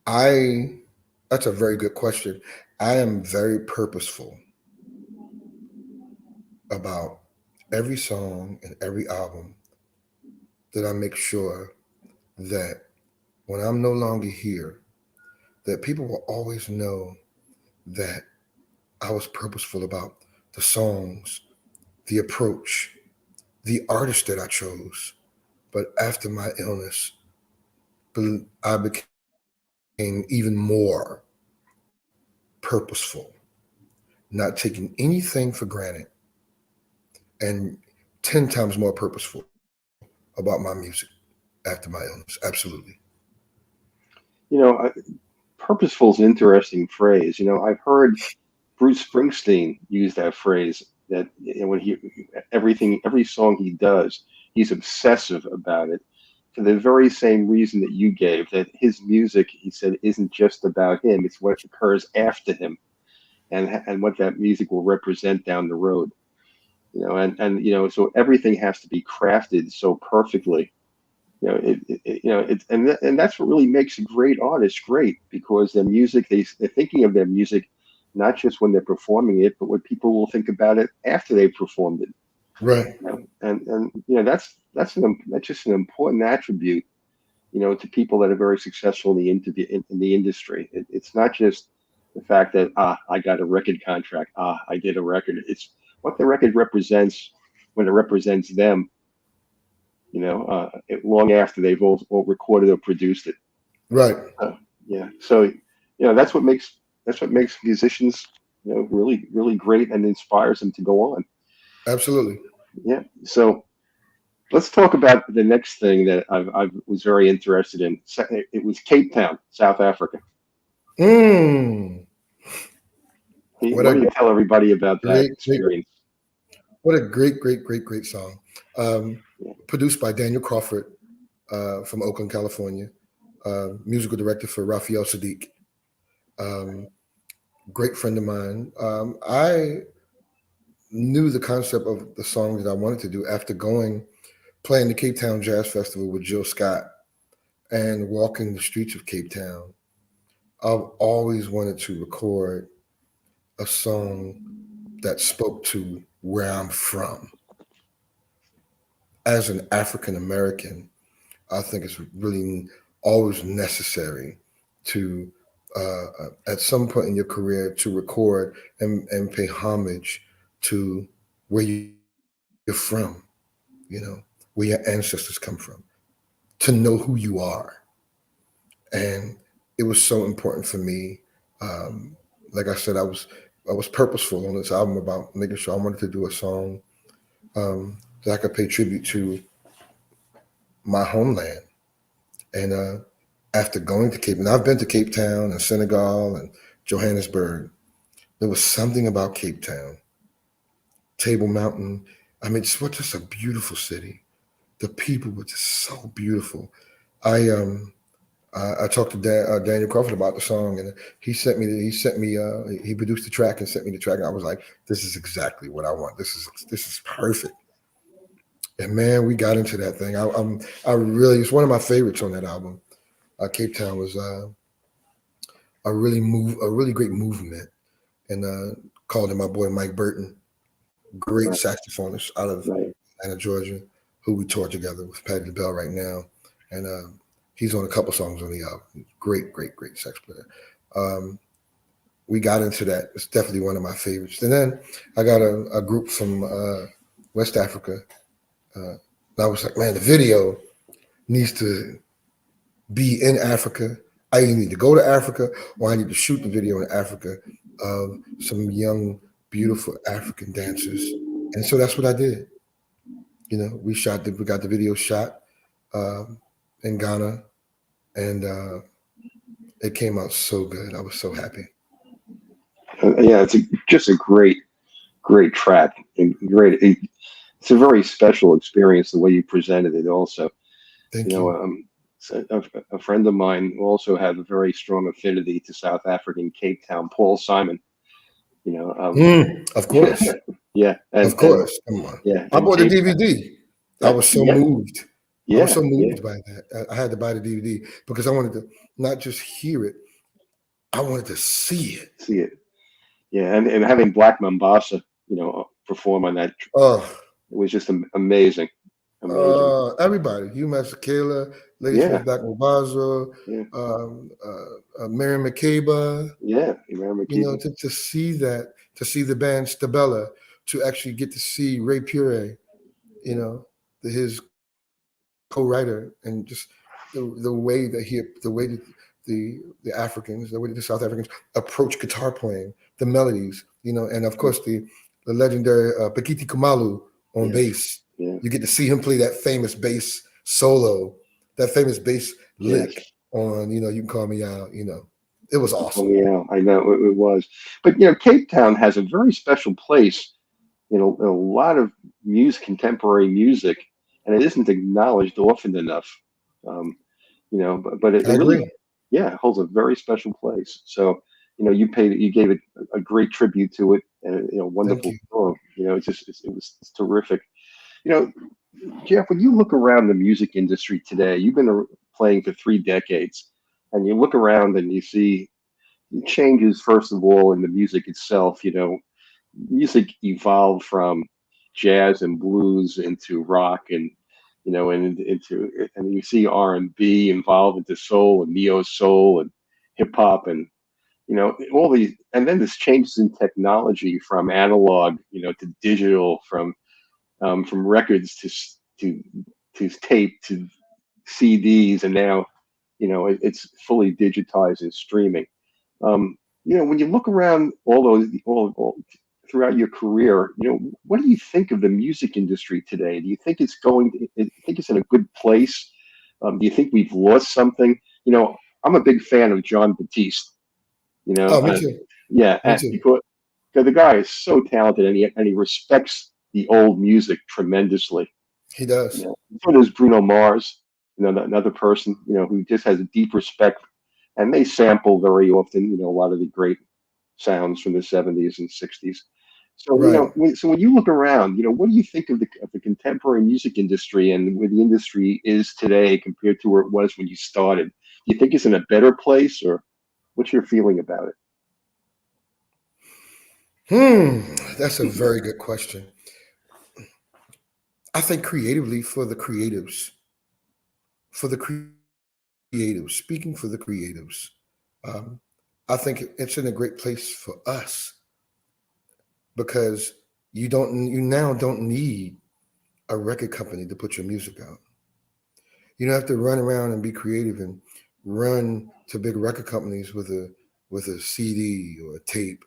I That's a very good question. I am very purposeful about every song and every album that I make sure that when I'm no longer here, that people will always know that I was purposeful about the songs, the approach, the artist that I chose. But after my illness, I became even more purposeful, not taking anything for granted, and 10 times more purposeful about my music after my illness. Absolutely. You know, purposeful is an interesting phrase. You know, I've heard Bruce Springsteen use that phrase that when every song he does, he's obsessive about it for the very same reason that you gave, that his music, he said, isn't just about him, it's what occurs after him and what that music will represent down the road. You know, so everything has to be crafted so perfectly. You know, and that's what really makes a great artist great, because their music, they're thinking of their music not just when they're performing it, but what people will think about it after they performed it. Right. You know? And that's just an important attribute, to people that are very successful in in the industry. It's not just the fact that I got a record contract, I did a record. It's what the record represents when it represents them. Long after they've all recorded or produced it. Right. Yeah. So that's what makes musicians really really great and inspires them to go on. Absolutely. Yeah. So let's talk about the next thing that I was very interested in. It was Cape Town, South Africa. Mm. What What a do you tell everybody about that great, great, experience? what a great, great, great, great song. Yeah. Produced by Daniel Crawford from Oakland, California. Musical director for Raphael Sadiq. Um, Great friend of mine. I knew the concept of the song that I wanted to do after playing the Cape Town Jazz Festival with Jill Scott and walking the streets of Cape Town. I've always wanted to record a song that spoke to where I'm from. As an African American, I think it's really always necessary to, at some point in your career, to record and pay homage to where you're from, where your ancestors come from, to know who you are. And it was so important for me. Like I said, I was purposeful on this album about making sure I wanted to do a song that I could pay tribute to my homeland. And after going to Cape, and I've been to Cape Town and Senegal and Johannesburg, there was something about Cape Town, Table Mountain. I mean, it's just a beautiful city. The people were just so beautiful. I talked to Daniel Crawford about the song, and he produced the track and sent me the track, and I was like, this is exactly what I want. This is perfect. And man, we got into that thing. It's one of my favorites on that album. Cape Town was a really great movement, and called in my boy Mike Burton, great Right. saxophonist out of Right. Atlanta, Georgia, who we toured together with Patty Bell right now, and he's on a couple songs on the album. Great, great, great sax player. We got into that. It's definitely one of my favorites. And then I got a group from West Africa. I was like, man, the video needs to be in Africa. I either need to go to Africa or I need to shoot the video in Africa of some young, beautiful African dancers. And so that's what I did. We got the video shot in Ghana, and it came out so good. I was so happy. Yeah, it's just a great track and great. It's a very special experience the way you presented it. Also, Thank you. So a friend of mine also had a very strong affinity to South African Cape Town, Paul Simon. Of course. Yeah, Of course. Come on. yeah, I and bought the Cape, DVD. I was so yeah, moved. I was yeah, so yeah, moved by that. I had to buy the DVD because I wanted to not just hear it, I wanted to see it. see it. Yeah, and having Black Mambasa, perform on that, it Oh, was just amazing, amazing. everybody. Hugh Masekela, Lady Yeah, Smith, Black Mabazo, yeah, Mary McCabe, yeah. You remember keeping? to see that, to see the band Stabella, to actually get to see Ray Pure, his co-writer, and just the way that the Africans, the way that the South Africans approach guitar playing, the melodies, and of course the legendary Pakiti Kumalu on Yes, bass. yeah, You get to see him play that famous bass solo, that famous bass yes. lick on, You Can Call Me Out, It was Oh awesome. yeah, I know it was. But Cape Town has a very special place. A lot of contemporary music, and it isn't acknowledged often enough. Um, but it I really, agree. yeah, it holds a very special place. So, you gave it a great tribute to it, and Thank wonderful you. song. It's terrific. You know, Jeff, when you look around the music industry today, you've been playing for 3 decades, and you look around and you see changes. First of all, in the music itself, music evolved from jazz and blues into rock and and you see R&B involved into soul and neo soul and hip hop and all these, and then this changes in technology from analog to digital, from records to tape to CDs, and now it's fully digitized and streaming. um, when you look around all throughout your career, what do you think of the music industry today? Do you think it's in a good place? Do you think we've lost something? I'm a big fan of John Batiste. You know, Oh, me uh, too. yeah, Me too. because the guy is so talented, and he respects the old music tremendously. He does. So does Bruno Mars. Another person who just has a deep respect, and they sample very often. A lot of the great sounds from the '70s and '60s. So Right. when you look around, what do you think of the contemporary music industry and where the industry is today compared to where it was when you started? Do you think it's in a better place, or what's your feeling about That's a it? very good question. I think creatively for the creatives, speaking for the creatives, um, I think it's in a great place for us because you now don't need a record company to put your music out. You don't have to run around and be creative and run to big record companies with a CD or a tape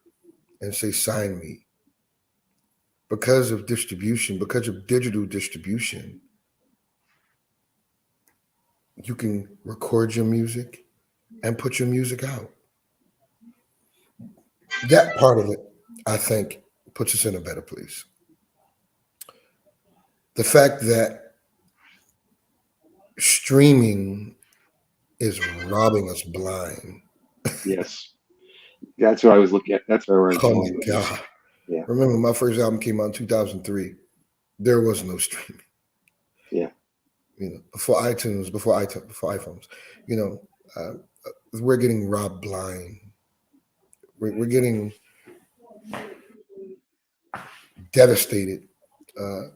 and say sign me. Because of distribution, because of digital distribution, you can record your music and put your music out. That part of it, I think, puts us in a better place. The fact that streaming is robbing us blind. Yes, that's what I was looking at. That's where I was Oh my going with this. God. Yeah, Remember, my first album came out in 2003. There was no streaming. yeah. Before iTunes, before iPhones. You know, uh, we're getting robbed blind. We're getting devastated uh,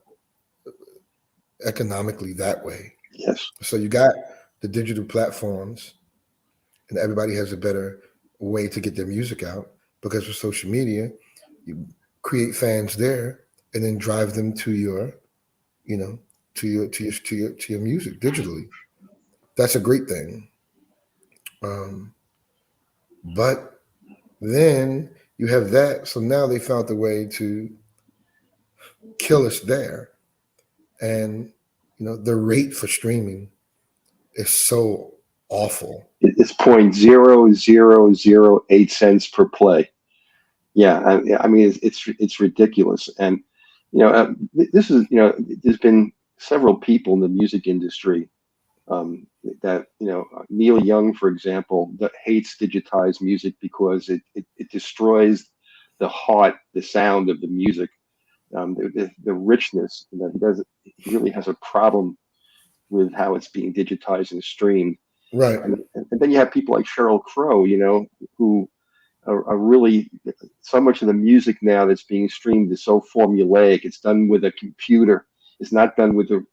economically that way. Yes. So you got the digital platforms, and everybody has a better way to get their music out because of social media. You create fans there, and then drive them to your, to your music digitally. That's a great thing. Um, but then you have that. So now they found a way to kill us there, and the rate for streaming is so awful. It's 0.0008 cents per play. Yeah, I mean it's ridiculous, and this is there's been several people in the music industry that Neil Young, for example, that hates digitized music because it destroys the heart, the sound of the music, the richness. He really has a problem with how it's being digitized and streamed. Right. And then you have people like Sheryl Crow, who are really, so much of the music now that's being streamed is so formulaic. It's done with a computer. It's not done with a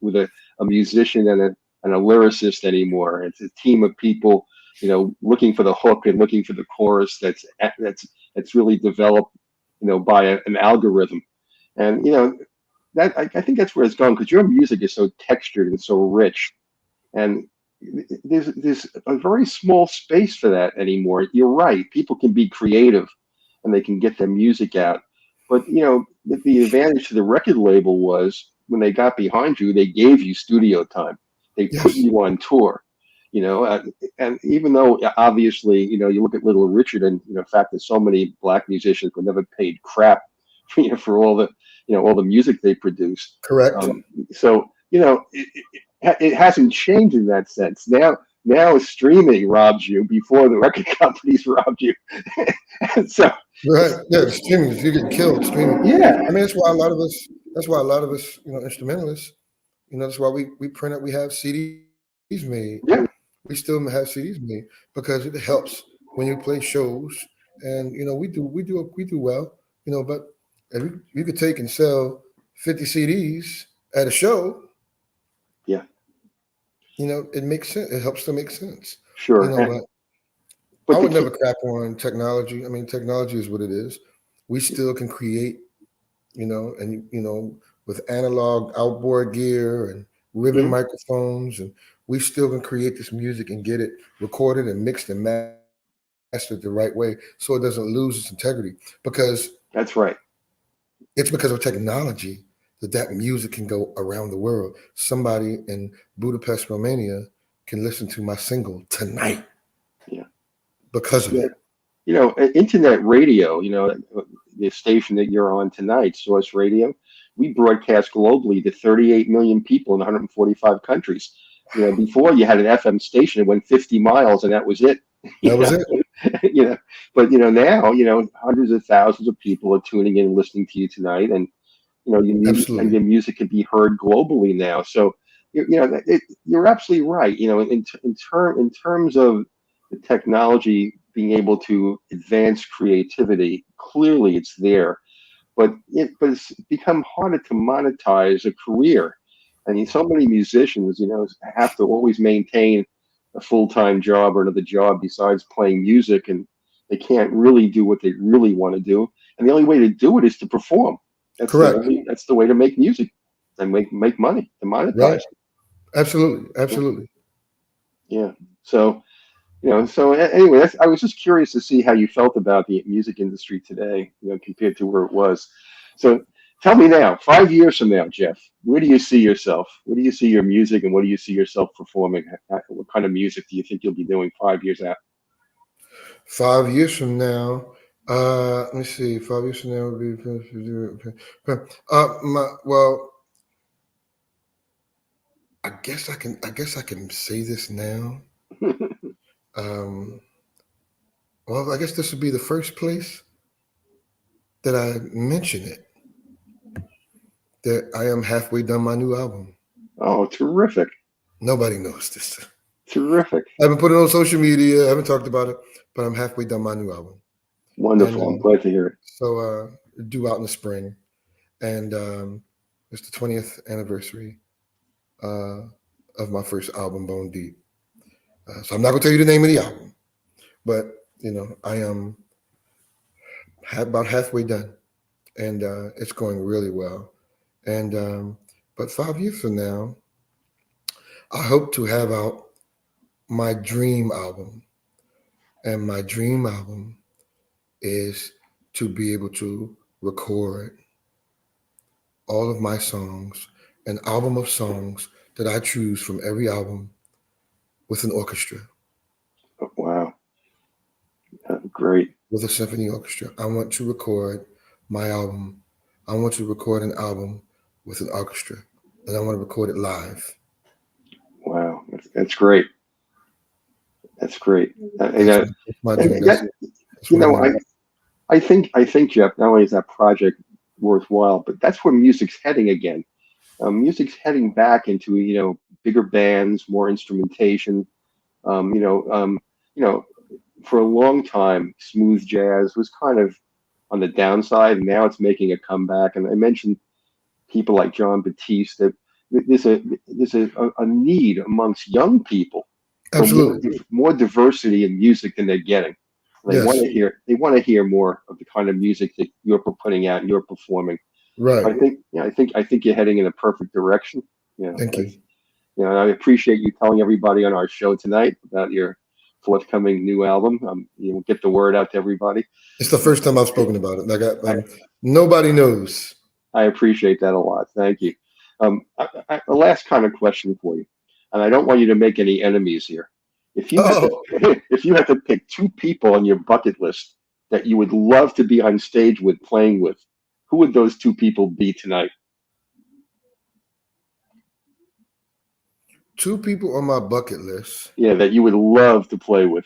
musician and a lyricist anymore. It's a team of people, looking for the hook and looking for the chorus that's really developed, by an algorithm. And that I think that's where it's going, because your music is so textured and so rich, and there's a very small space for that anymore. You're right. People can be creative and they can get their music out. But the advantage to the record label was when they got behind you, they gave you studio time. They put you on tour. And even though obviously, you look at Little Richard, and the fact that so many black musicians were never paid crap, for all the music they produced. Correct. So it hasn't changed in that sense. Now streaming robs you before the record companies robbed you. So right, yeah, streaming, you get killed streaming. Yeah, I mean that's why a lot of us, instrumentalists, that's why we print up, we have CDs made. Yeah. We still have CDs made because it helps when you play shows, and we do well, but if you could take and sell 50 CDs at a show, yeah, it makes sense. It helps to make sense. Sure. But I would never crap on technology. I mean, technology is what it is. We still can create, and with analog outboard gear and ribbon microphones, and we still can create this music and get it recorded and mixed and mastered the right way, so it doesn't lose its integrity. Because that's right. It's because of technology that music can go around the world. Somebody in Budapest, Romania, can listen to my single tonight. Yeah. Because of it. Internet radio, the station that you're on tonight, Source Radio, we broadcast globally to 38 million people in 145 countries. Before you had an FM station, it went 50 miles and that was it. That was it. But now, hundreds of thousands of people are tuning in and listening to you tonight, and your music can be heard globally now. So you're absolutely right. In terms of the technology being able to advance creativity, clearly it's there, but it's become harder to monetize a career. I mean, so many musicians, have to always maintain a full-time job or another job besides playing music, and they can't really do what they really want to do. And the only way to do it is to perform. That's correct. That's the way to make music and make money, to monetize. Right. Absolutely. Yeah. So, so anyway, I was just curious to see how you felt about the music industry today, compared to where it was. So tell me now, 5 years from now, Jeff, where do you see yourself? Where do you see your music, and what do you see yourself performing? What kind of music do you think you'll be doing 5 years out? 5 years from now, let me see. 5 years from now would be well. I guess I can say this now. Well, I guess this would be the first place that I mention it, that I am halfway done my new album. Oh, terrific. Nobody knows this. Terrific. I haven't put it on social media. I haven't talked about it, but I'm halfway done my new album. Wonderful. I'm glad to hear it. So due out in the spring. and it's the 20th anniversary uh, of my first album, Bone Deep. So I'm not gonna tell you the name of the album, but I am about halfway done, and it's going really well. And but 5 years from now, I hope to have out my dream album, and my dream album is to be able to record all of my songs, an album of songs that I choose from every album with an orchestra, Oh, wow. Great. with a symphony orchestra. I want to record my album. I want to record an album with an orchestra, and I want to record it live. Wow. That's great. That's great. That's my dream. And That's you what I'm know, doing. I think, Jeff, not only is that project worthwhile, but that's where music's heading again. Music's heading back into, bigger bands, more instrumentation. Um, you know, um, you know, for a long time, smooth jazz was kind of on the downside, and now it's making a comeback. And I mentioned people like John Batiste. That there's a need amongst young people for Absolutely. more diversity in music than they're getting. Yes. They want to hear more of the kind of music that you're putting out and you're performing. Right. I think you're heading in a perfect direction. Thank you. I appreciate you telling everybody on our show tonight about your forthcoming new album. Get the word out to everybody. It's the first time I've spoken about it. Like I, nobody knows. I appreciate that a lot. Thank you. A last kind of question for you, and I don't want you to make any enemies here. If you had Oh, to, if you had to pick two people on your bucket list that you would love to be on stage with, playing with, who would those two people be tonight? two people on my bucket list, Yeah, that you would love to play with,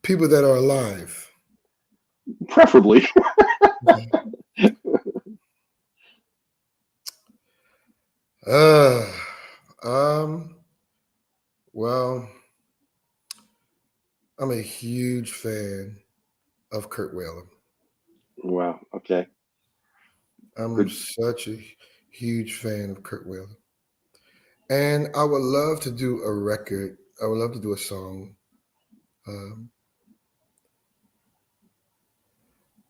people that are alive. preferably. Uh, um, well, I'm a huge fan of Kurt Whalum. Wow. Okay. I'm Good. such a huge fan of Kurt Whalum. And I would love to do a record. I would love to do a song. Um,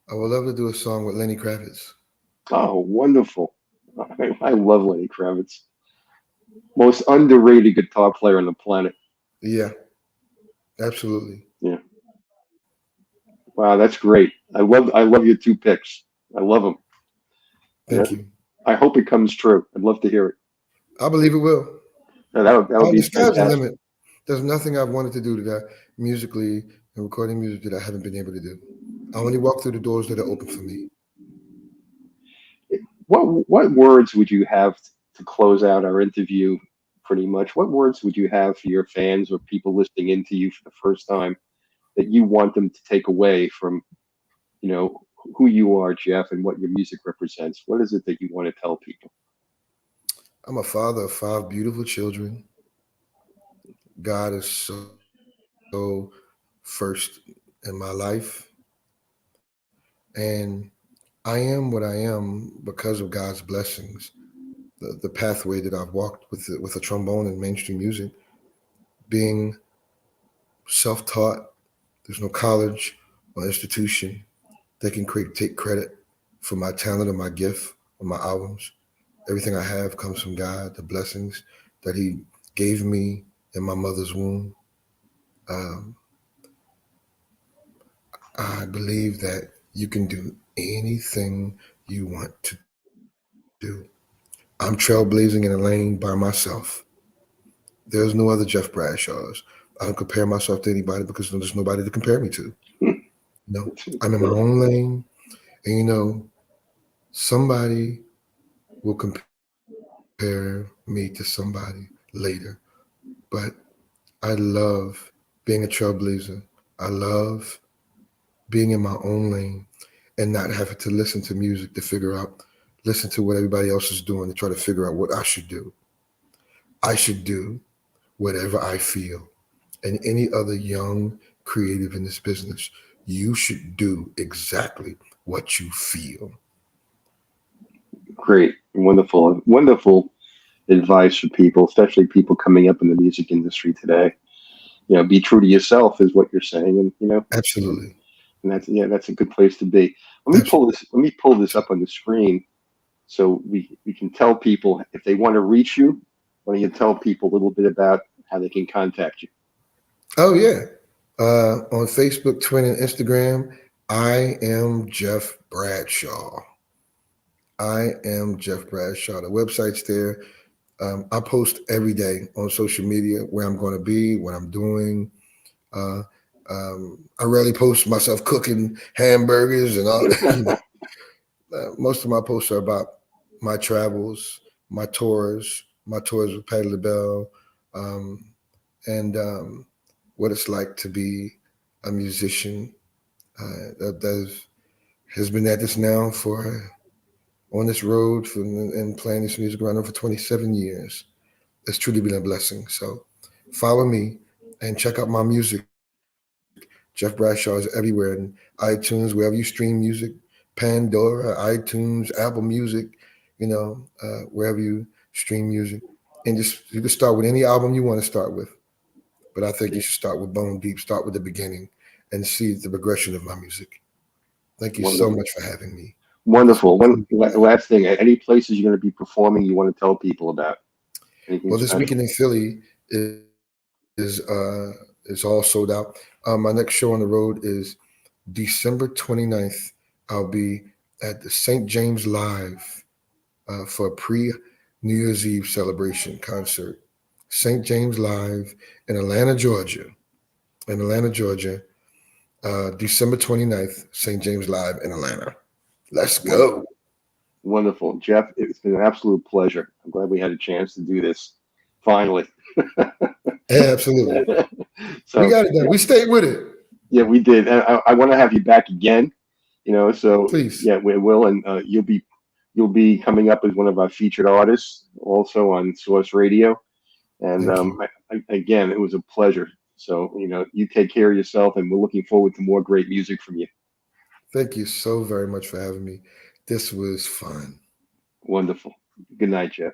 I would love to do a song with Lenny Kravitz. Oh, wonderful. I love Lenny Kravitz. Most underrated guitar player on the planet. Yeah, absolutely. Yeah. Wow, that's great. I love your two picks. I love them. Yeah. Thank you. I hope it comes true. I'd love to hear it. I believe it will. Yeah, that would The be sky's the fantastic. limit. There's nothing I've wanted to do that musically and recording music that I haven't been able to do. I only walk through the doors that are open for me. What words would you have to close out our interview? Pretty much, what words would you have for your fans or people listening into you for the first time that you want them to take away from you know who you are, Jeff, and what your music represents? What is it that you want to tell people? I'm a father of 5 beautiful children. God is so first in my life. And I am what I am because of God's blessings. The pathway that I've walked with a trombone and mainstream music, being self-taught. There's no college or institution that can take credit for my talent or my gift or my albums. Everything I have comes from God, the blessings that He gave me in my mother's womb. Um, I believe that you can do anything you want to do. I'm trailblazing in a lane by myself. There's no other Jeff Bradshaws. I don't compare myself to anybody because there's nobody to compare me to. No, I'm in my own lane, and somebody will compare me to somebody later. But I love being a trailblazer. I love being in my own lane and not having to listen to music to listen to what everybody else is doing to try to figure out what I should do. I should do whatever I feel. And any other young creative in this business, you should do exactly what you feel. Great, wonderful, wonderful advice for people, especially people coming up in the music industry today. Be true to yourself is what you're saying, and Absolutely. and that's a good place to be. Let me Absolutely. pull this. Let me pull this up on the screen so we can tell people if they want to reach you. Why don't you tell people a little bit about how they can contact you? Oh yeah. On Facebook, Twitter, and Instagram, I am Jeff Bradshaw. I am Jeff Bradshaw. The website's there. I post every day on social media where I'm going to be, what I'm doing. Uh, I rarely post myself cooking hamburgers and all. Most of my posts are about my travels, my tours with Patti LaBelle, um, and what it's like to be a musician that has been at this now for on this road and playing this music around for 27 years. It's truly been a blessing. So follow me and check out my music. Jeff Bradshaw is everywhere in iTunes, wherever you stream music, Pandora, iTunes, Apple Music, wherever you stream music. And just you can start with any album you want to start with. But I think you should start with Bone Deep, start with the beginning, and see the progression of my music. Thank you so Wonderful, much for having me. This was wonderful. One truly a pleasure. last thing: any places you're going to be performing you want to tell people about? Anything Well, this special? weekend in Philly is all sold out. My next show on the road is December 29th. I'll be at the St. James Live for a pre-New Year's Eve celebration concert. St. James Live in Atlanta, Georgia. In Atlanta, Georgia. December 29th, St. James Live in Atlanta. Let's go. Wonderful, wonderful, Jeff. It's been an absolute pleasure. I'm glad we had a chance to do this finally. Yeah, absolutely. We So got it done. yeah, We stayed with it. yeah, we did. And I want to have you back again. So Please. yeah, we will, and you'll be coming up as one of our featured artists also on Source Radio. And Thank you. again, it was a pleasure. So you take care of yourself, and we're looking forward to more great music from you. Thank you so very much for having me. This was fun. Wonderful. Good night, Jeff.